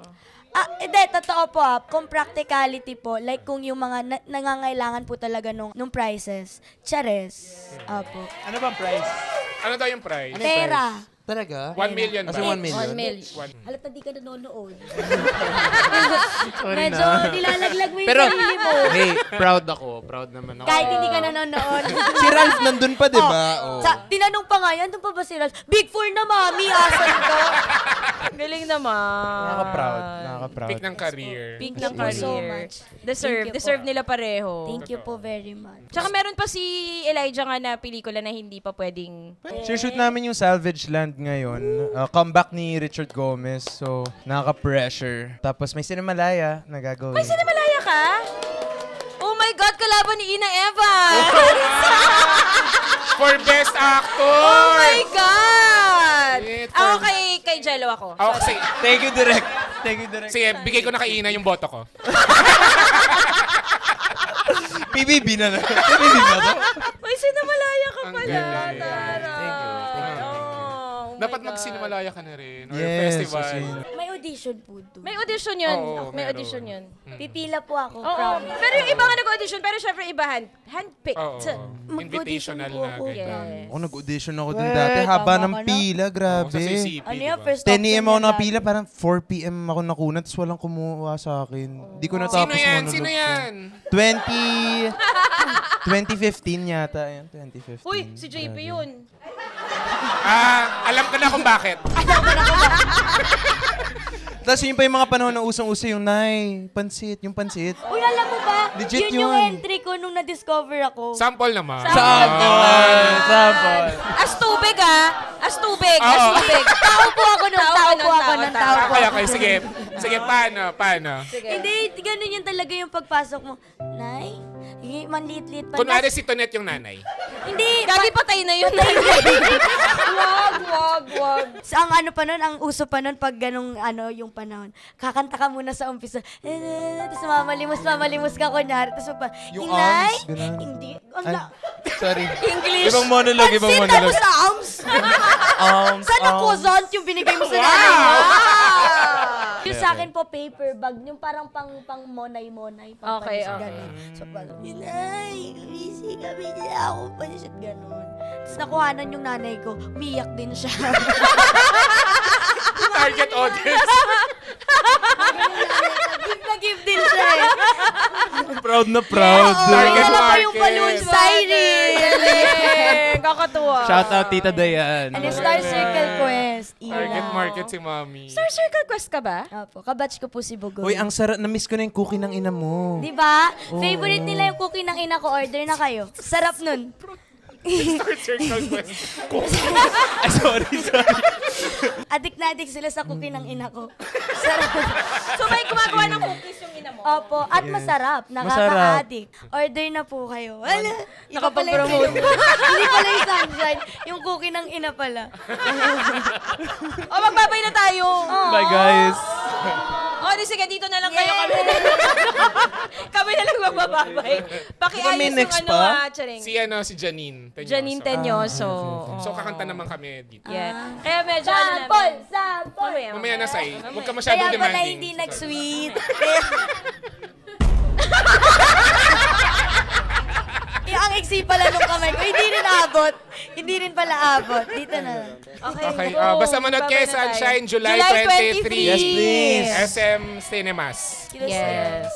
Speaker 9: Hindi, totoo po. Kung practicality po, like kung yung mga nangangailangan po talaga nung prizes, chares. Opo.
Speaker 5: Ano bang prize?
Speaker 10: Ano daw yung prize?
Speaker 9: Pera.
Speaker 5: Talaga?
Speaker 10: 1 million ba?
Speaker 5: 1 million?
Speaker 4: 1 million.
Speaker 9: Halata di ka nanonood.
Speaker 5: Sorry
Speaker 9: Medyo
Speaker 5: na.
Speaker 9: nilalaglag mo yung
Speaker 5: Pero,
Speaker 9: sarili mo.
Speaker 5: hey, proud ako. Proud naman ako.
Speaker 9: Kahit hindi ka nanonood.
Speaker 5: Si Ralph nandun pa, di ba?
Speaker 9: Tinanong pa nga yan, doon pa ba si Ralph? Big 4 na, mami. Asan ka?
Speaker 4: Galing naman.
Speaker 5: Nakaka-proud.
Speaker 10: Peak ng career.
Speaker 4: Peak ng
Speaker 9: Thank you so
Speaker 4: career.
Speaker 9: much.
Speaker 4: Deserve nila pareho.
Speaker 9: Thank you po very much.
Speaker 4: Tsaka meron pa si Elijah nga na pelikula na hindi pa pwedeng...
Speaker 5: Shoot namin yung Salvage Land ngayon. Comeback ni Richard Gomez. So, nakaka-pressure. Tapos may Cinemalaya na gagawin.
Speaker 4: May Cinemalaya ka? Oh my God, kalaban ni Ina Eva!
Speaker 10: For Best Actor!
Speaker 4: Oh my God! Ako kay Jello ako.
Speaker 10: Sige.
Speaker 5: Thank you, Direk. Thank you, Direk.
Speaker 10: Sige, bigay ko na kay Ina yung boto ko.
Speaker 5: PBB na na. PBB ba to?
Speaker 4: May Cinemalaya ka pala.
Speaker 5: Thank you.
Speaker 10: Dapat mag-Cinemalaya ka na rin. Or
Speaker 5: Yes,
Speaker 10: festival.
Speaker 9: May audition po doon.
Speaker 4: May audition yun.
Speaker 10: Oo,
Speaker 4: May
Speaker 10: meron.
Speaker 4: audition yun.
Speaker 9: Pipila po ako.
Speaker 4: Oo. Pero yung iba nga nag-audition, pero syempre iba handpicked.
Speaker 10: Invitational na.
Speaker 5: Ako nag-audition ako dun dati. Haba ng pila, grabe.
Speaker 10: Sa CCP.
Speaker 9: Ano yung first
Speaker 5: 10
Speaker 9: option
Speaker 5: a.m. ako
Speaker 9: yan
Speaker 5: nakapila, parang 4 p.m. ako nakunan, tapos walang kumuha sa akin. Di ko natapos monologue.
Speaker 10: Sino yan?
Speaker 5: 2015 yata. Ayan, 2015.
Speaker 4: Uy, si JP yun.
Speaker 10: Alam ko na kung bakit.
Speaker 5: Tapos yun pa yung mga panahon na usong-uso yung pansit, yung pansit.
Speaker 9: Uy, alam mo ba?
Speaker 5: Legit
Speaker 9: yun yung
Speaker 5: yun.
Speaker 9: entry ko nung na-discover ako.
Speaker 10: Sample naman.
Speaker 5: Sample.
Speaker 4: As tubig As tubig.
Speaker 9: Tao po ako nun.
Speaker 10: Okay. Sige, paano?
Speaker 9: Hindi, ganun yun talaga yung pagpasok mo. Nay? Manliit-liit pa.
Speaker 10: Kunwari si Tonet yung nanay.
Speaker 9: Hindi.
Speaker 4: Gagi patay na yun. Wag.
Speaker 9: Ang ano pa nun, ang uso pa nun, pag ganung yung panahon, kakanta ka muna sa umpisa. Tapos mamalimos ka kunyari. Tapos
Speaker 5: Yung
Speaker 9: Inay?
Speaker 5: arms, ganun.
Speaker 9: Hindi.
Speaker 5: Sorry.
Speaker 9: English.
Speaker 5: Ibang monologue.
Speaker 9: Tapos sa arms. Saan ako, Zont, yung binigay mo sa nanay mo? Yung sa akin po, paper bag. Yung parang pang monay-monay.
Speaker 4: Okay.
Speaker 9: So, parang, Inay, busy kami niya ako. Panisip ganun. Tapos nakuhanan yung nanay ko. Umiyak din siya.
Speaker 10: Target audience.
Speaker 9: Give din siya eh.
Speaker 5: Proud na proud.
Speaker 10: Target
Speaker 9: Alam mo yung
Speaker 10: market.
Speaker 9: balloon siren.
Speaker 4: Kakatuwa.
Speaker 5: Shout out Tita Dayan.
Speaker 9: And Star Circle Quest.
Speaker 10: Target market si Mami.
Speaker 4: Star Circle Quest ka ba?
Speaker 9: Opo, kabatch ko po si Bugoy.
Speaker 5: Uy, ang sarap. Na-miss ko na yung cookie ng ina mo.
Speaker 9: Di ba? Favorite nila yung cookie ng ina ko. Order na kayo. Sarap nun.
Speaker 10: Star Circle Quest.
Speaker 5: Ay, sorry.
Speaker 9: Adik na adik sila sa cookie ng ina ko. Sarap.
Speaker 4: So may gumagawa ng cookies yung ina mo?
Speaker 9: Opo. At masarap. Nakaka-addict. Order na po kayo. Wala.
Speaker 4: Nakapag-promote.
Speaker 9: Hindi pala yung sunshine. Yung cookie ng ina pala.
Speaker 4: Magbabay na tayo.
Speaker 5: Bye, guys.
Speaker 4: Sige, dito na lang kayo kami. Kami na lang magbababay. Pakiayos
Speaker 5: next
Speaker 4: yung
Speaker 5: pa?
Speaker 4: Charing.
Speaker 10: Si Janine Teñoso.
Speaker 4: Janine Teñoso.
Speaker 10: So, kakanta naman kami dito.
Speaker 4: Yeah. Kaya medyo
Speaker 9: Sample!
Speaker 10: Mamaya na, Sai. Huwag ka masyadong
Speaker 9: Kaya pala
Speaker 10: demanding.
Speaker 9: hindi nag-sweet. Ang iksi pala nung kamay ko, hindi rin abot. Hindi rin pala abot. Dito na lang.
Speaker 10: Okay. Basta manood kayo sa Sunshine, July 23.
Speaker 5: Yes, please.
Speaker 10: SM Cinemas.
Speaker 4: Yes.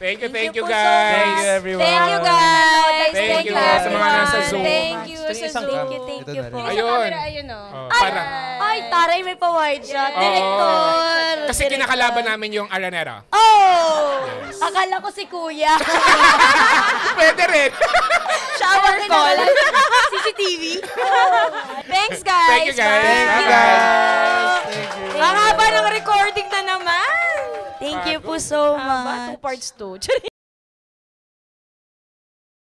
Speaker 10: Thank you
Speaker 5: Thank you,
Speaker 10: guys.
Speaker 5: everyone.
Speaker 4: Thank you, guys.
Speaker 10: Thank you sa mga nasa Zoom.
Speaker 4: Thank you sa Zoom.
Speaker 9: Thank you po.
Speaker 10: Ayun.
Speaker 4: Ayun, oh.
Speaker 10: Parang.
Speaker 9: Ay, taray, may pa-wide shot. Director.
Speaker 10: Kasi kinakalaban namin yung Aranera.
Speaker 9: Oh! Akala ko si Kuya.
Speaker 10: Pwede rin.
Speaker 4: Shower call.
Speaker 9: CCTV.
Speaker 4: Thanks, guys.
Speaker 10: Thank you, guys.
Speaker 4: Thank you.
Speaker 10: Bye-bye.
Speaker 5: Thank you.
Speaker 4: Ang haba ng recording na naman.
Speaker 9: so much.
Speaker 4: 2 parts 2.